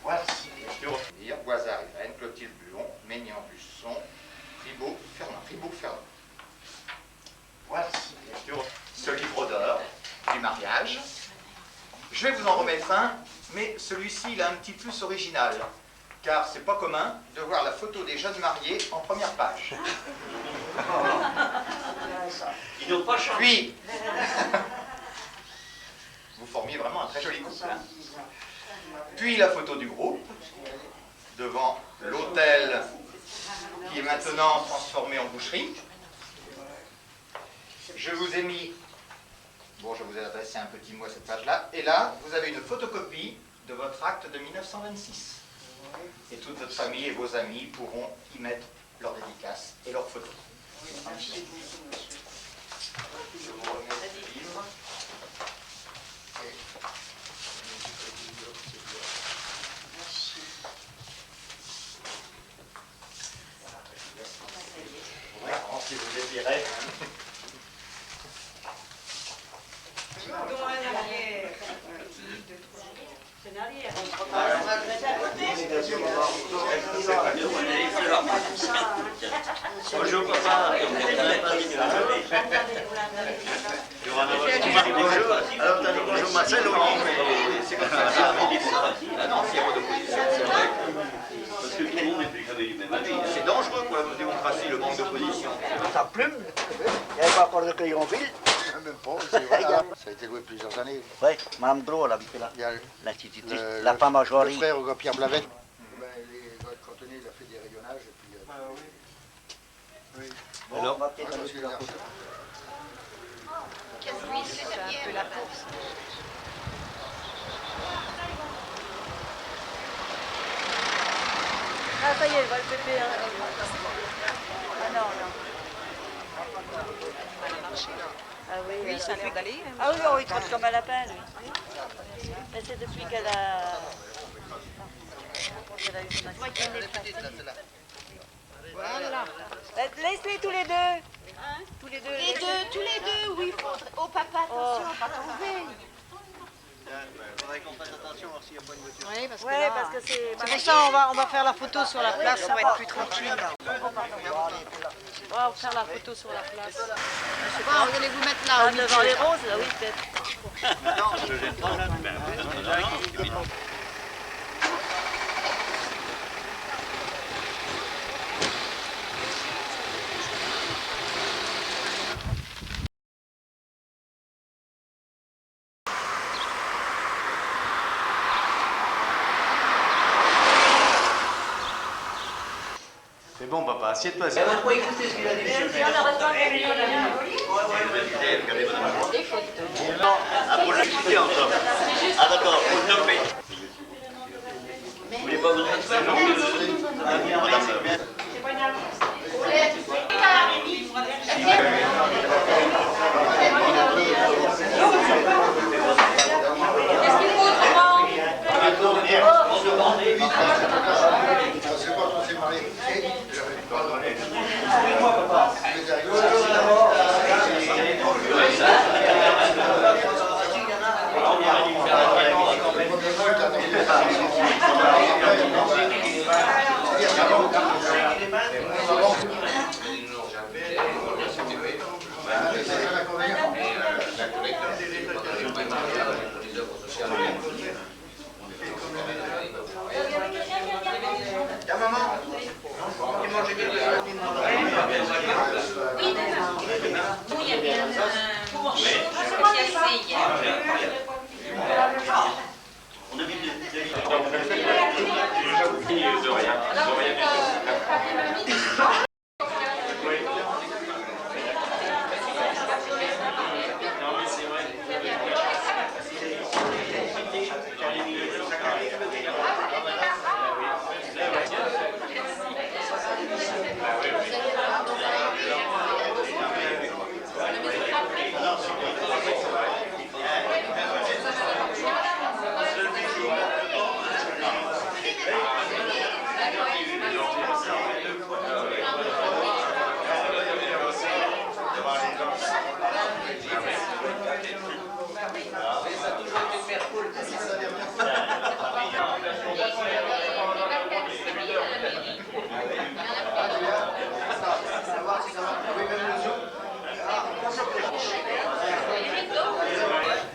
Voici les Boisard Irène, Clotilde Buon, Maignan Busson, Ribaud Fernand. Voici ce livre d'or du mariage. Je vais vous en remettre un, mais celui-ci il a un petit plus original, car c'est pas commun de voir la photo des jeunes mariés en première page. Ils n'ont pas changé. Puis, vous formiez vraiment un très joli couple. Hein. Puis la photo du groupe, devant l'hôtel qui est maintenant transformé en boucherie. Je vous ai mis, bon, je vous ai adressé un petit mot à cette page-là, et là, vous avez une photocopie de votre acte de 1926. Et toute votre famille et vos amis pourront y mettre leur dédicace et leurs photos. Je vous remets ce livre. Si vous désirez. Bonjour papa. Bonjour. Alors t'as dit bonjour Marcel, c'est comme ça. Ah non, s'il n'y a pas d'opposition, c'est vrai. Parce que tout le monde n'est plus jamais du même avis. C'est dangereux pour la démocratie, le manque d'opposition. Ça plume. Il n'y avait pas encore de Cléonville. Même pas. Voilà. Ça a été loué plusieurs années. Oui, Mme Gros, elle habitait là. L'institutrice. La femme à Jory. Le frère Pierre Blavet. Les cantonniers, il a fait des rayonnages. Et puis, oui. Bon, alors, on va peut-être aller la photo. C'est un peu la course. Ah, ça y est, elle va le pépé. Hein. Ah non, non. Elle a marché, là. Ah oui, Oui, ça a l'air d'aller. Ah oui, oh, il trotte comme un lapin, lui. Mais c'est depuis qu'elle a... eu son accident. Voilà. Laisse-les tous les deux. Tous les deux. Tous les deux, oui. Oh, papa, attention, pas tomber. Il faudrait qu'on fasse attention s'il n'y a pas une voiture. Oui, parce que, Ouais, là, parce que c'est... c'est pour ça on va faire la photo sur la place, on va être plus tranquille. On va faire la photo sur la place. Je sais pas, vous allez vous mettre là. Devant les roses, là, oui, peut-être. Non, je ne gêne pas là. Non. C'est bon, papa, assieds-toi. On va pas écouter ce qu'il a dit. Des photos. Ah, pour l'étudier encore. Ah, d'accord, pour le nommer. Vous voulez pas vous Qu'est-ce qu'il faut autrement? On se demandait. C'est quand on s'est marié.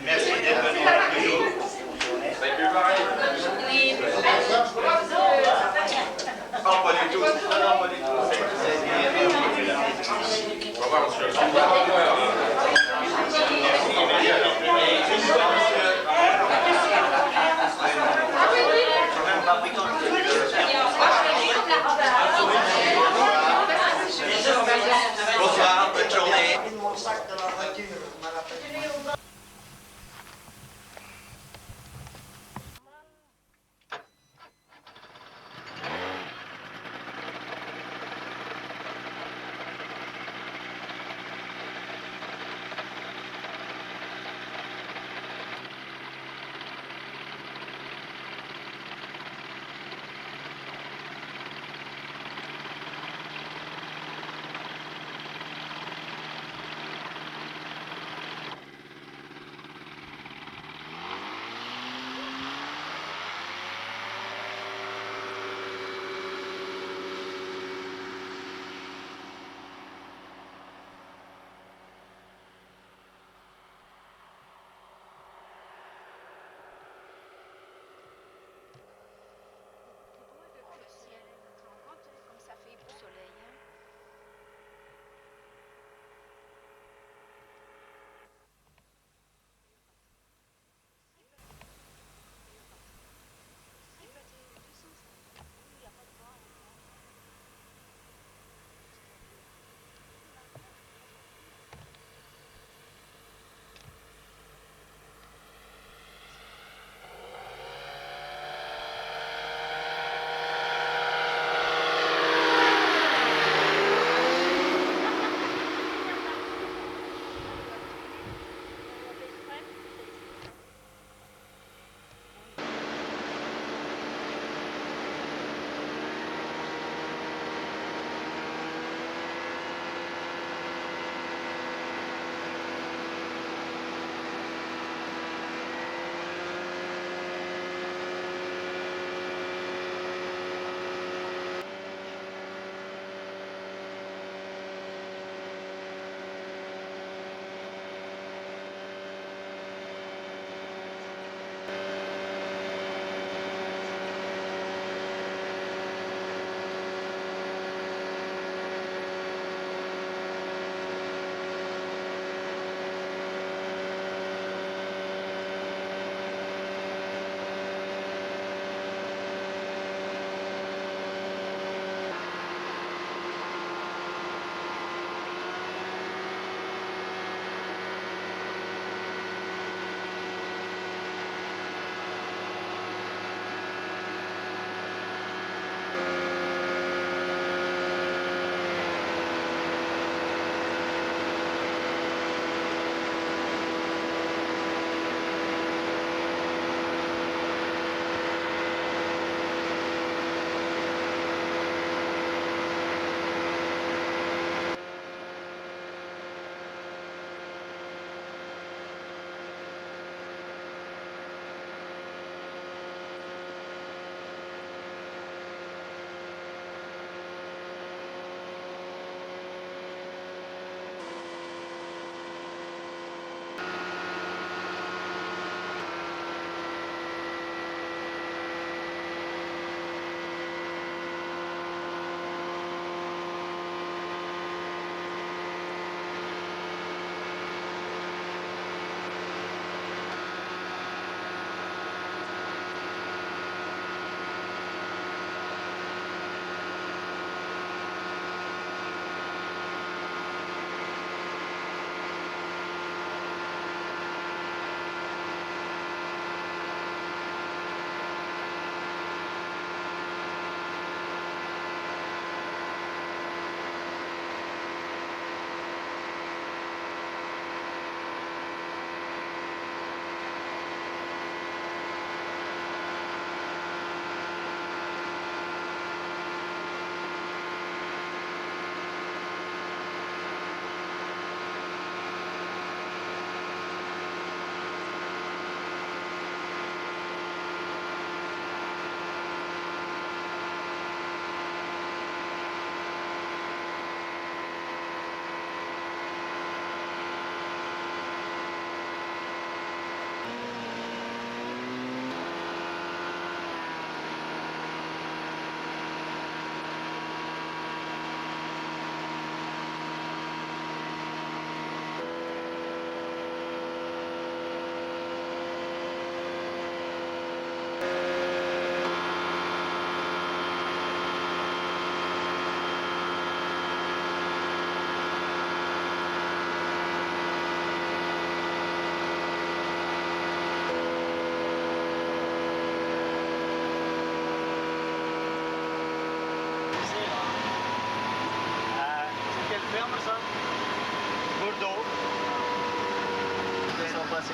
Merci d'être venu toujours. Non, pas du tout. Non, pas du tout. On va voir, monsieur.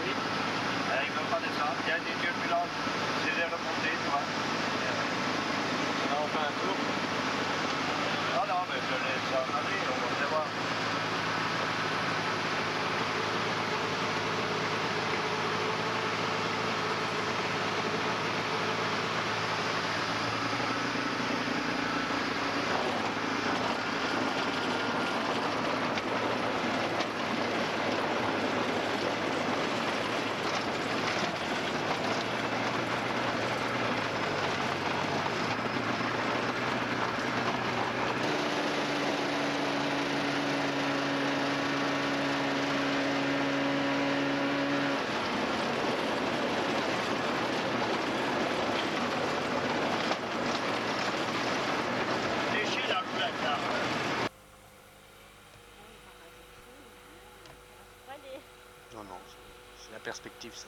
Oui. Ils ne veulent pas descendre. Il y a des turbulences. C'est les remontées, tu vois. On fait un tour. Non, non, mais je laisse en aller, on va voir. Non, non, c'est la perspective, ça.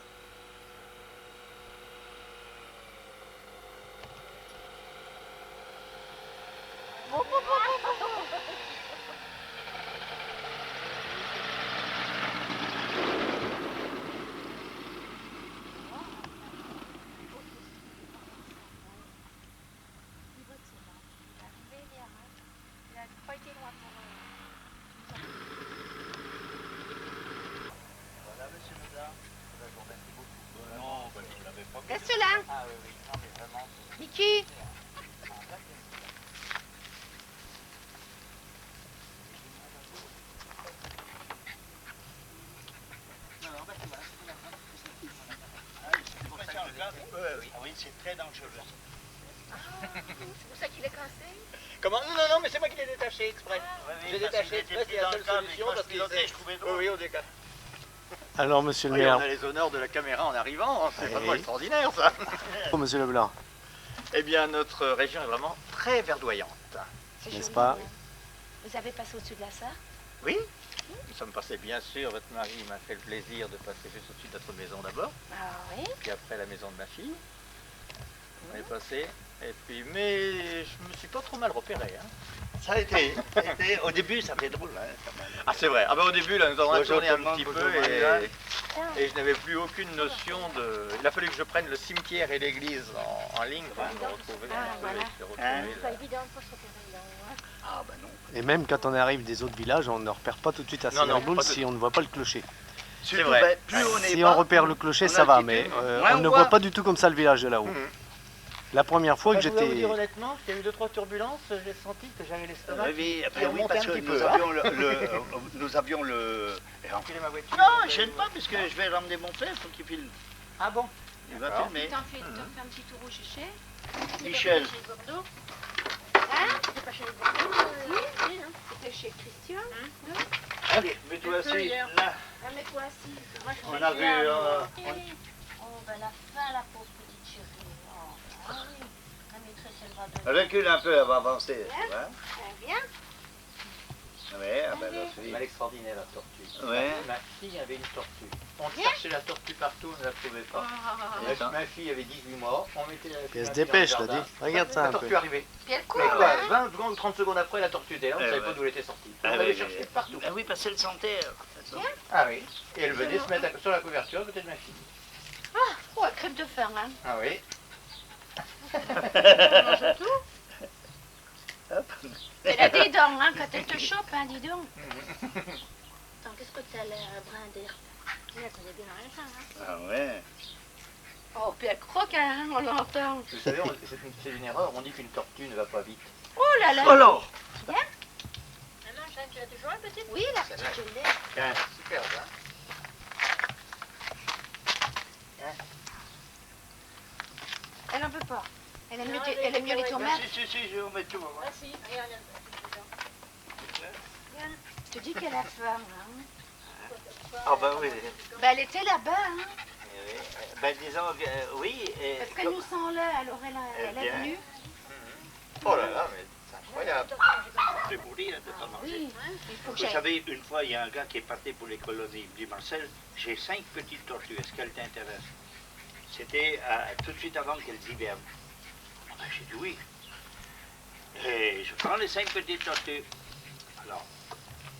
Reste là. Ah oui, oui. Non, mais vraiment. Mickey. Oui, c'est très dangereux. C'est pour ça qu'il est cassé. Comment? Non, non, mais c'est moi qui l'ai détaché exprès. J'ai détaché exprès, c'est la seule solution parce qu'il était... Oui, on décale. Alors, monsieur le Oui, maire. on a les honneurs de la caméra en arrivant, hein. C'est vraiment extraordinaire ça. Oh, monsieur Leblanc, Eh bien, notre région est vraiment très verdoyante. n'est-ce pas? Vous avez passé au-dessus de la Sarre? Oui, nous sommes passés, bien sûr, votre mari m'a fait le plaisir de passer juste au-dessus de notre maison d'abord. Ah oui. Puis après la maison de ma fille. On est passé, et puis, mais je me suis pas trop mal repéré. Hein. Ça a été, au début, ça fait drôle. Hein, quand même. Ah c'est vrai, ah ben au début là nous avons Bonjour tourné tout un le monde, petit bonjour peu Marie-Anne. et je n'avais plus aucune notion de... Il a fallu que je prenne le cimetière et l'église en ligne pour me retrouver. Ah voilà. C'est pas évident pour se repérer là. Ah ben non. Et même quand on arrive des autres villages, on ne repère pas tout de suite à Non, non, Saint-Boule pas si on ne voit pas le clocher. C'est vrai. Plus on est Si bas, on repère le clocher, en ça va, altitude, mais moins on ne voit. voit pas du tout comme ça le village de là-haut. La première fois que Je dois vous j'étais... dire honnêtement qu'il y a eu 2-3 turbulences, j'ai senti que j'avais l'estomac Oui, qui remontait parce un que petit nous peu. avions nous avions le... Enfiler ma voiture. Non, je gêne pas, puisque je vais ramener mon frère, il faut qu'il filme. Ah bon? Il va D'accord. filmer. T'en fais un petit tour au chéché. Michel. Chez Bordeaux. Hein? C'était pas chez les Bordeaux? Oui, non. C'était chez Christian. Allez, mets-toi assis, là. Ah, mets-toi assis. Moi, je On fais a bien, vu... moi. Oh, ben la fin, la pauvre petite chérie. Oh, ah oui. La maîtresse, elle va de... Recule un peu, elle va avancer. Viens. Tu vois? Viens. Ouais, ah ben, merci. Extraordinaire la tortue. Ouais. Ma fille avait une tortue. On cherchait la tortue partout, on ne la trouvait pas. Ma fille avait 18 mois, on mettait la Elle se dépêche, là, dis. Regarde ça La un peu. tortue arrivait. Puis elle court, Mais quoi, hein? 20 secondes, 30 secondes après, la tortue était là, on ne savait ouais. pas d'où elle était sortie. Ah On oui, l'avait oui, cherchée oui. partout. Ah oui, parce qu'elle sentait. Ah oui. Et elle venait se mettre sur la couverture à côté de ma fille. Ah, oh, la crème de fer, hein. Ah oui. On mange tout. Elle a des dents, hein, quand elle te chope, hein, dis donc. Attends, qu'est-ce que t'as l'air brin d'air? Elle connaît bien rien, ça, hein. Ah ouais. Oh, puis elle croque, hein, on l'entend. Vous savez, c'est une erreur, on dit qu'une tortue ne va pas vite. Oh là là. Alors. Bien. Alors, Jeanne, tu as toujours la petite? Oui, la petite, je l'ai. Tiens, super, hein. Elle en veut pas. Elle aime mieux les tomates. Si, je vous mets tout. Ah si, regarde. Je te dis qu'elle a faim, hein. Ah ben oui. Ben, elle était là-bas, hein. Ben disons, oui. Parce qu'elle nous sent là, alors elle est venue. Oh là là, mais c'est incroyable. C'est pour dire de t'en manger. Oui, il faut que Vous j'aille. savez, une fois, il y a un gars qui est parti pour les colonies. Il me dit, Marcel, j'ai 5 petites tortues, est-ce qu'elles t'intéressent? C'était tout de suite avant qu'elles hibernent. Ben, j'ai dit oui. Et je prends les 5 petites tortues. Alors,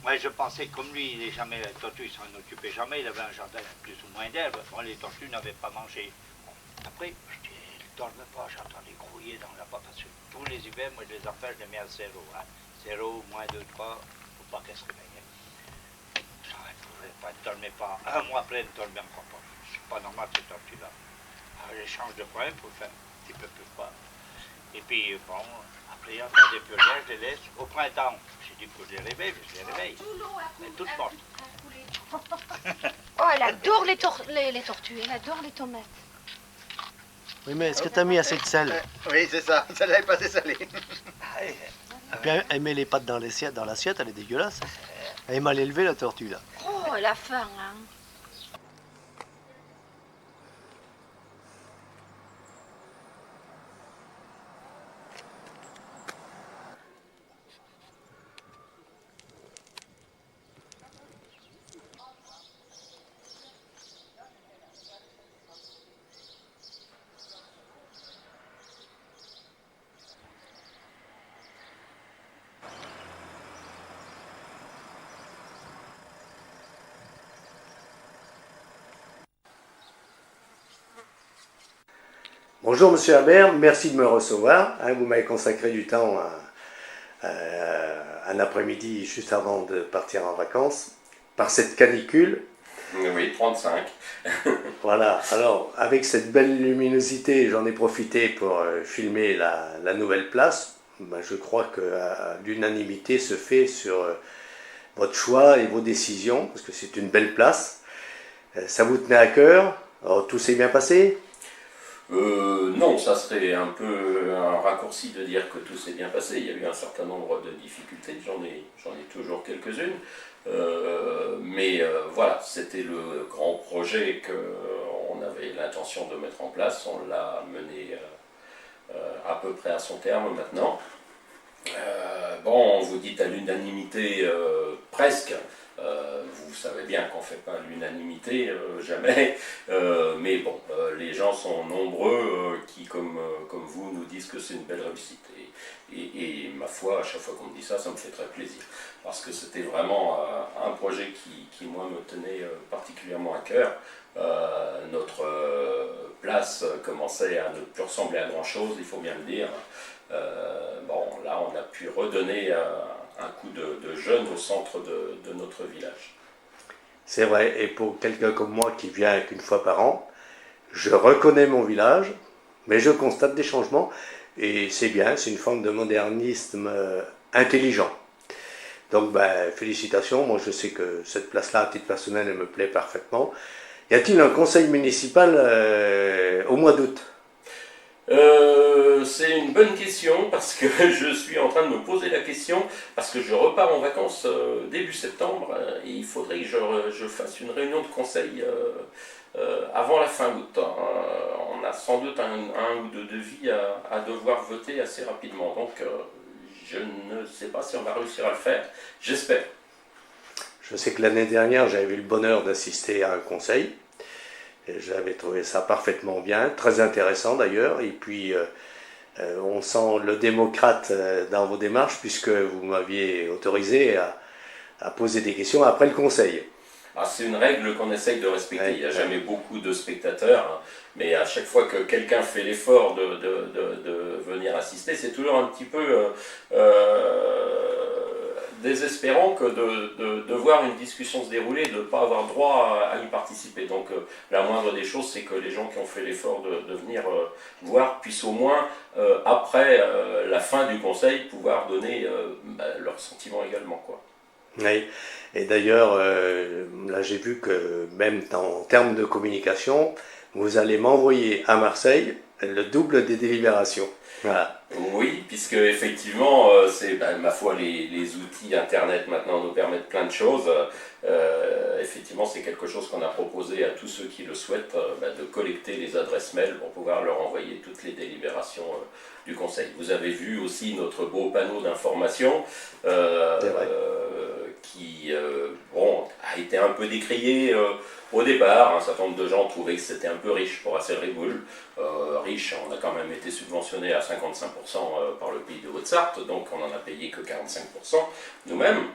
Moi, je pensais que comme lui, les tortues, il s'en occupait jamais, il avait un jardin plus ou moins d'herbe. Bon, les tortues n'avaient pas mangé. Bon, après, je dis, il ne dormait pas, j'entendais grouiller dans la porte. Parce que tous les hivers, moi, je les affaires, je les mets à 0. Hein. 0, moins 2, 3, faut pas qu'elle se réveille. Ça ne pouvait pas, elle ne dormait pas. Un mois après, elle ne dormait encore pas. C'est pas normal, ces tortues-là. Alors, je change de coin pour faire un petit peu plus froid. Et puis, bon, après, quand des plus rien, je les laisse au printemps. J'ai dit que je les réveille, je les réveille. Elle est toute morte. Oh, elle adore les tortues, elle adore les tomates. Oui, mais est-ce que tu as mis assez de sel? Oui, c'est ça. Celle-là est pas assez salée. Et puis elle met les pattes dans l'assiette, elle est dégueulasse. Elle est mal élevée, la tortue, là. Oh, elle a faim, hein. Bonjour Monsieur Habert, merci de me recevoir. Vous m'avez consacré du temps un après-midi juste avant de partir en vacances par cette canicule. Oui, 35. Voilà, alors avec cette belle luminosité, j'en ai profité pour filmer la nouvelle place. Je crois que l'unanimité se fait sur votre choix et vos décisions, parce que c'est une belle place. Ça vous tenait à cœur. Alors, tout s'est bien passé? Non, ça serait un peu un raccourci de dire que tout s'est bien passé. Il y a eu un certain nombre de difficultés, j'en ai toujours quelques-unes. Mais voilà, c'était le grand projet qu'on avait l'intention de mettre en place. On l'a mené à peu près à son terme maintenant. Bon, vous dites à l'unanimité presque. Vous savez bien qu'on ne fait pas l'unanimité, jamais, mais bon, les gens sont nombreux qui, comme vous, nous disent que c'est une belle réussite. Et ma foi, à chaque fois qu'on me dit ça, ça me fait très plaisir. Parce que c'était vraiment un projet qui, moi, me tenait particulièrement à cœur. Notre place commençait à ne plus ressembler à grand-chose, il faut bien le dire. Bon, là, on a pu redonner un coup de jeune au centre de notre village. C'est vrai, et pour quelqu'un comme moi qui vient qu'une fois par an, je reconnais mon village, mais je constate des changements, et c'est bien, c'est une forme de modernisme intelligent. Donc, félicitations, moi je sais que cette place-là, à titre personnel, elle me plaît parfaitement. Y a-t-il un conseil municipal au mois d'août ? C'est une bonne question parce que je suis en train de me poser la question parce que je repars en vacances début septembre et il faudrait que je fasse une réunion de conseil avant la fin août. On a sans doute un ou deux devis à devoir voter assez rapidement, donc je ne sais pas si on va réussir à le faire, j'espère. Je sais que l'année dernière j'avais eu le bonheur d'assister à un conseil. J'avais trouvé ça parfaitement bien, très intéressant d'ailleurs, et puis on sent le démocrate dans vos démarches puisque vous m'aviez autorisé à poser des questions après le conseil. C'est une règle qu'on essaye de respecter, il n'y a jamais beaucoup de spectateurs, mais à chaque fois que quelqu'un fait l'effort de venir assister, c'est toujours un petit peu désespérant que de voir une discussion se dérouler et de ne pas avoir droit à y participer. Donc la moindre des choses, c'est que les gens qui ont fait l'effort de venir voir puissent au moins, après la fin du conseil, pouvoir donner leurs sentiments également, quoi. Oui, et d'ailleurs, là j'ai vu que même en termes de communication, vous allez m'envoyer à Marseille le double des délibérations. Voilà. Oui, puisque effectivement, c'est ma foi, les outils internet maintenant nous permettent plein de choses. Effectivement, c'est quelque chose qu'on a proposé à tous ceux qui le souhaitent, de collecter les adresses mail pour pouvoir leur envoyer toutes les délibérations du conseil. Vous avez vu aussi notre beau panneau d'information qui bon, a été un peu décrié au départ. Un certain nombre de gens trouvaient que c'était un peu riche pour Asselrigoul. Riche, on a quand même été subventionné à 55% par le pays de Haute-Sarthe, donc on n'en a payé que 45% nous-mêmes.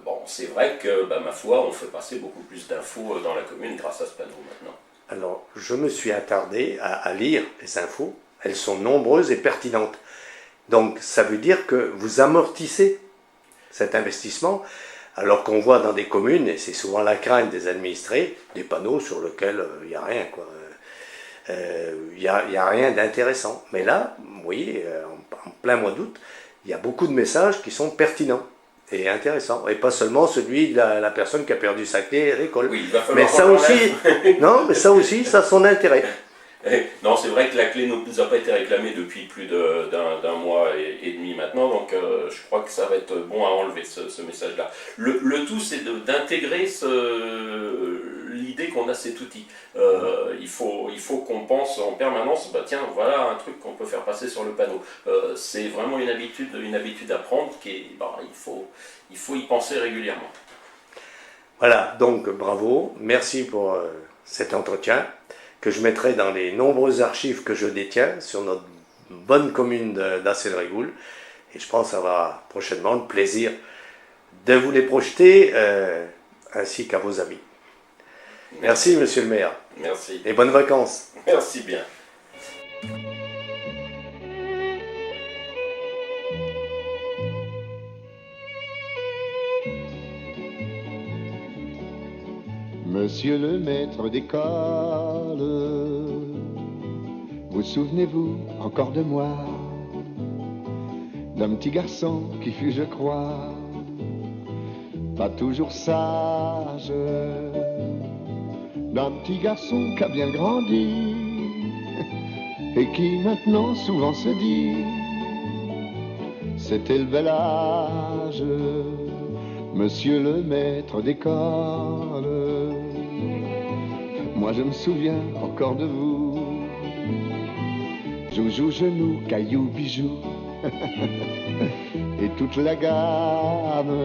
Bon, c'est vrai que, ma foi, on fait passer beaucoup plus d'infos dans la commune grâce à ce panneau maintenant. Alors, je me suis attardé à lire les infos. Elles sont nombreuses et pertinentes. Donc, ça veut dire que vous amortissez cet investissement, alors qu'on voit dans des communes, et c'est souvent la crainte des administrés, des panneaux sur lesquels il n'y a rien, quoi. Il n'y a rien d'intéressant. Mais là, vous voyez, en plein mois d'août, il y a beaucoup de messages qui sont pertinents et intéressants. Et pas seulement celui de la personne qui a perdu sa clé à l'école. Oui, il va falloir mais ça aussi, non, mais ça aussi, ça a son intérêt. Non, c'est vrai que la clé ne nous a pas été réclamée depuis plus d'un mois et demi maintenant, donc je crois que ça va être bon à enlever ce message-là. Le tout, c'est d'intégrer l'idée qu'on a cet outil. Il faut qu'on pense en permanence, tiens, voilà un truc qu'on peut faire passer sur le panneau. C'est vraiment une habitude à prendre, il faut y penser régulièrement. Voilà, donc bravo, merci pour cet entretien, que je mettrai dans les nombreuses archives que je détiens sur notre bonne commune d'Asselrigoul. Et je pense avoir prochainement le plaisir de vous les projeter, ainsi qu'à vos amis. Merci, monsieur le maire. Merci. Et bonnes vacances. Merci bien. Monsieur le maître d'école, vous souvenez-vous encore de moi, d'un petit garçon qui fut, je crois, pas toujours sage, d'un petit garçon qui a bien grandi et qui maintenant souvent se dit, c'était le bel âge, monsieur le maître d'école. Moi je me souviens encore de vous, joujou, genou, caillou, bijoux, et toute la gamme,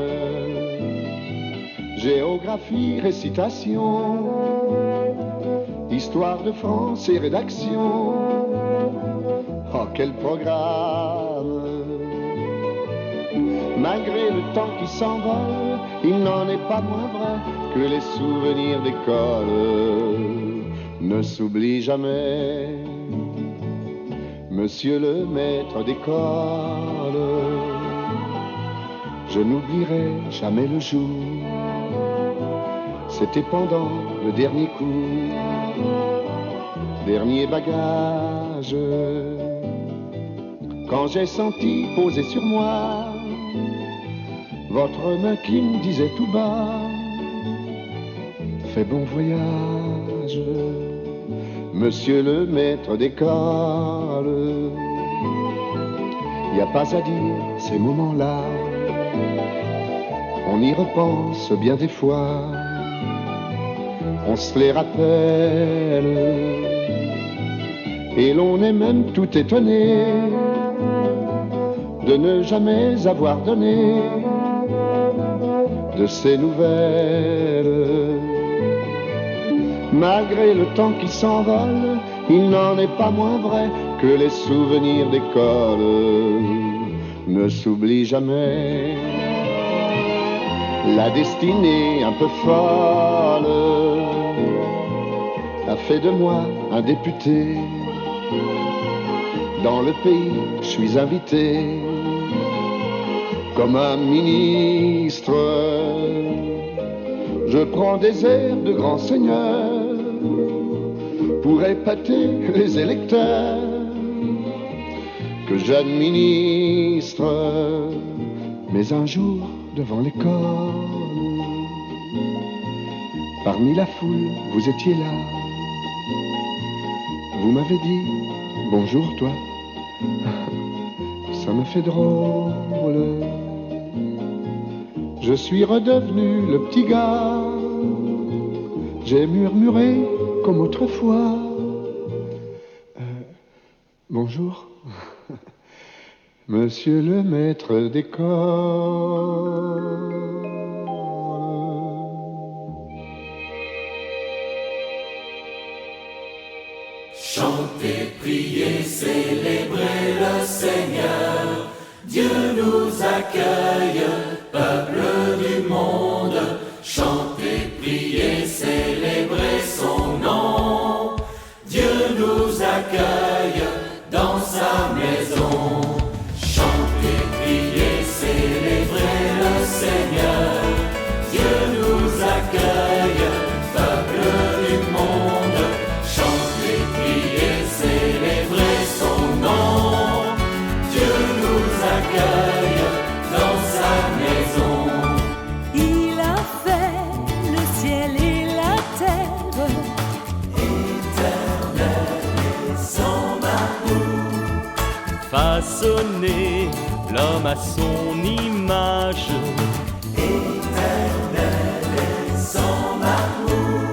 géographie, récitation, histoire de France et rédaction, oh quel programme! Malgré le temps qui s'envole, il n'en est pas moins vrai que les souvenirs d'école ne s'oublient jamais. Monsieur le maître d'école, je n'oublierai jamais le jour, c'était pendant le dernier cours, dernier bagage, quand j'ai senti poser sur moi votre main qui me disait tout bas, fais bon voyage, monsieur le maître d'école. Il n'y a pas à dire ces moments-là, on y repense bien des fois, on se les rappelle, et l'on est même tout étonné de ne jamais avoir donné de ces nouvelles. Malgré le temps qui s'envole, il n'en est pas moins vrai que les souvenirs d'école ne s'oublient jamais. La destinée un peu folle a fait de moi un député. Dans le pays, je suis invité comme un ministre. Je prends des airs de grand seigneur pour épater les électeurs que j'administre. Mais un jour, devant l'école, parmi la foule, vous étiez là. Vous m'avez dit bonjour toi. Ça me fait drôle. Je suis redevenu le petit gars. J'ai murmuré comme autrefois. Bonjour. Monsieur le maître d'école. Chantez, priez, célébrez le Seigneur. Dieu nous accueille, peuple du monde. Chantez, priez, célébrez son nom. Dieu nous accueille dans sa maison. Chantez, priez, célébrez le Seigneur. Dieu nous accueille, peuple du monde. Chantez, priez, célébrez son nom. Dieu nous accueille dans sa maison. Il a fait le ciel et la terre, éternel et sans amour. Façonner l'homme à son image, éternel et sans amour.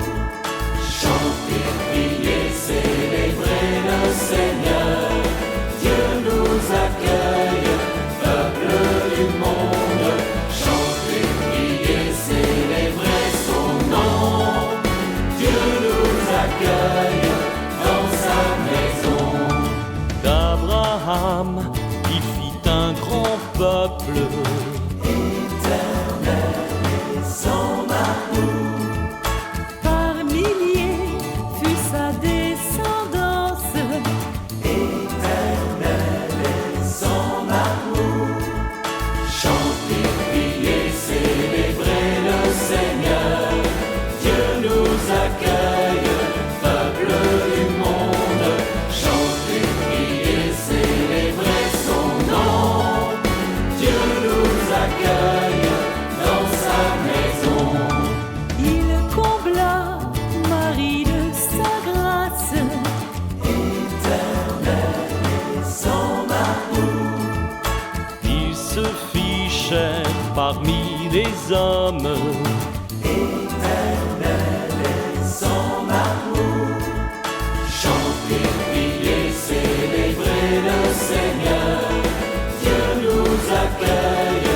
Chantez, priez, célébrez le Seigneur. Dieu nous accueille, peuple du monde. Chantez, priez, célébrez son nom. Dieu nous accueille dans sa maison. d'Abraham, il fit un grand peuple, éternel et sans amour. par milliers fut sa descendance, éternel et sans amour. Chantez, priez, célébrez le Seigneur. Dieu nous accueille, peuple du monde. Chantez, priez, célébrez son nom. Dieu nous accueille dans sa maison. il combla Marie de sa grâce, éternel et sans amour. il se fit chair parmi les hommes, éternel et sans amour. Chantez, priez, célébrez le Seigneur. Dieu nous accueille,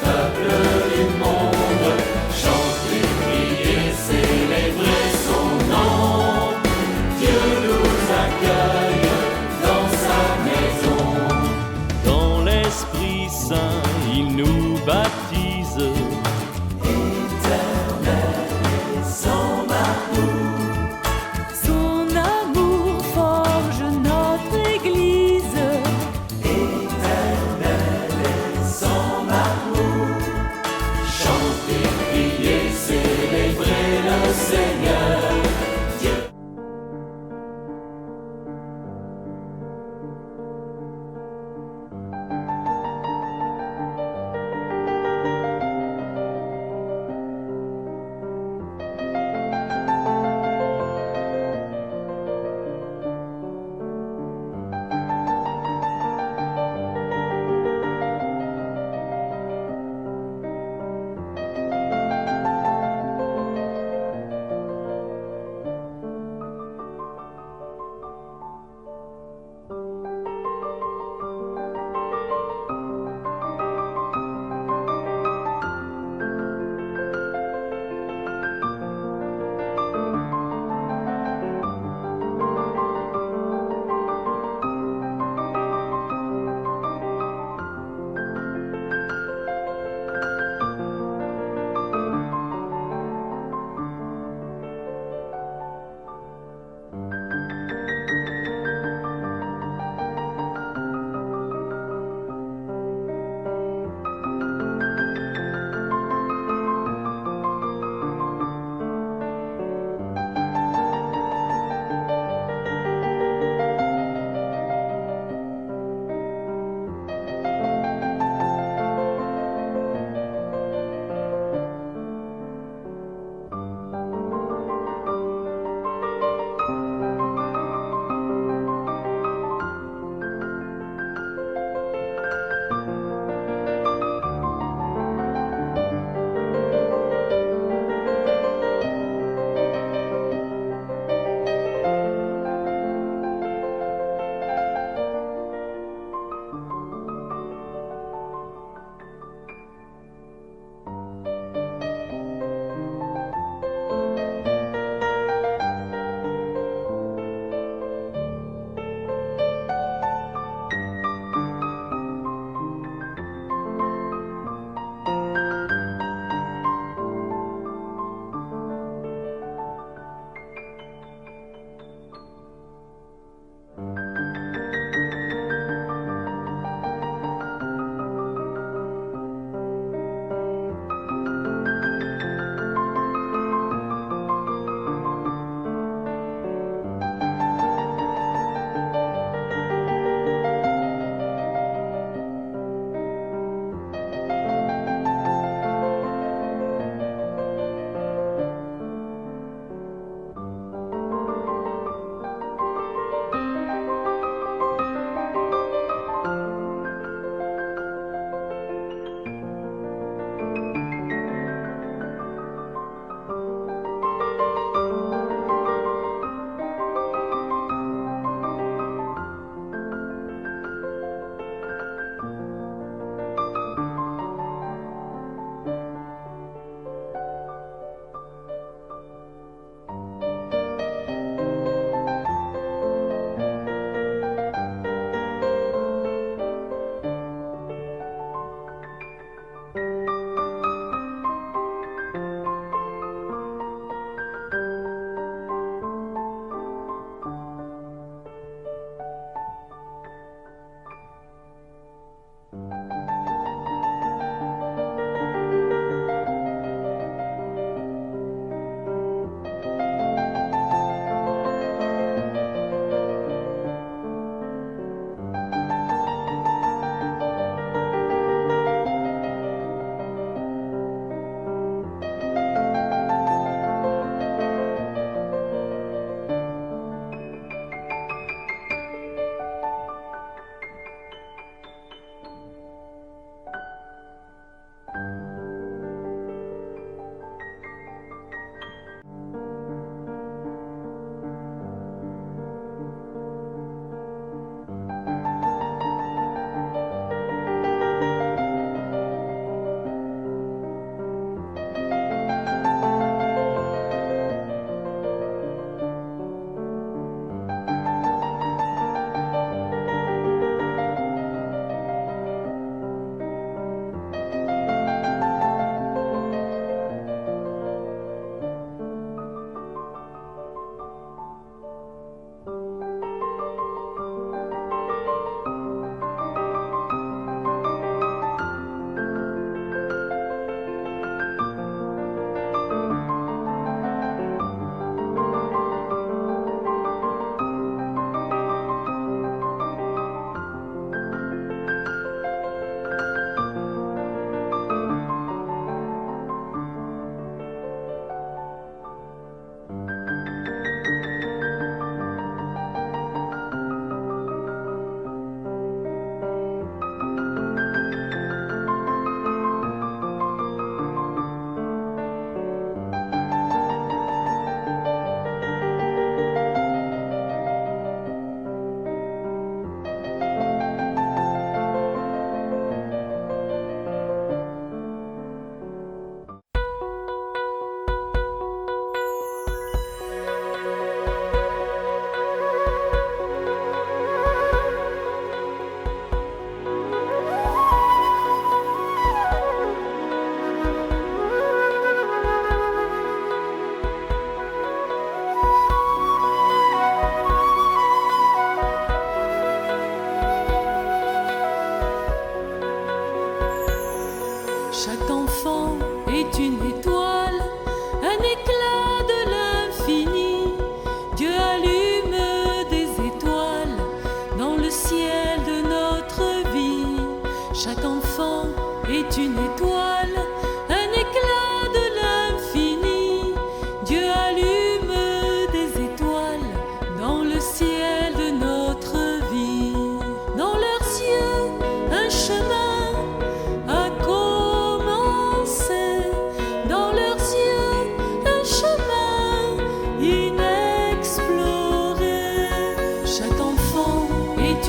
peuple du monde. Chantez, priez, célébrez son nom. Dieu nous accueille dans sa maison. dans l'Esprit Saint, il nous baptise, Éternel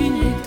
une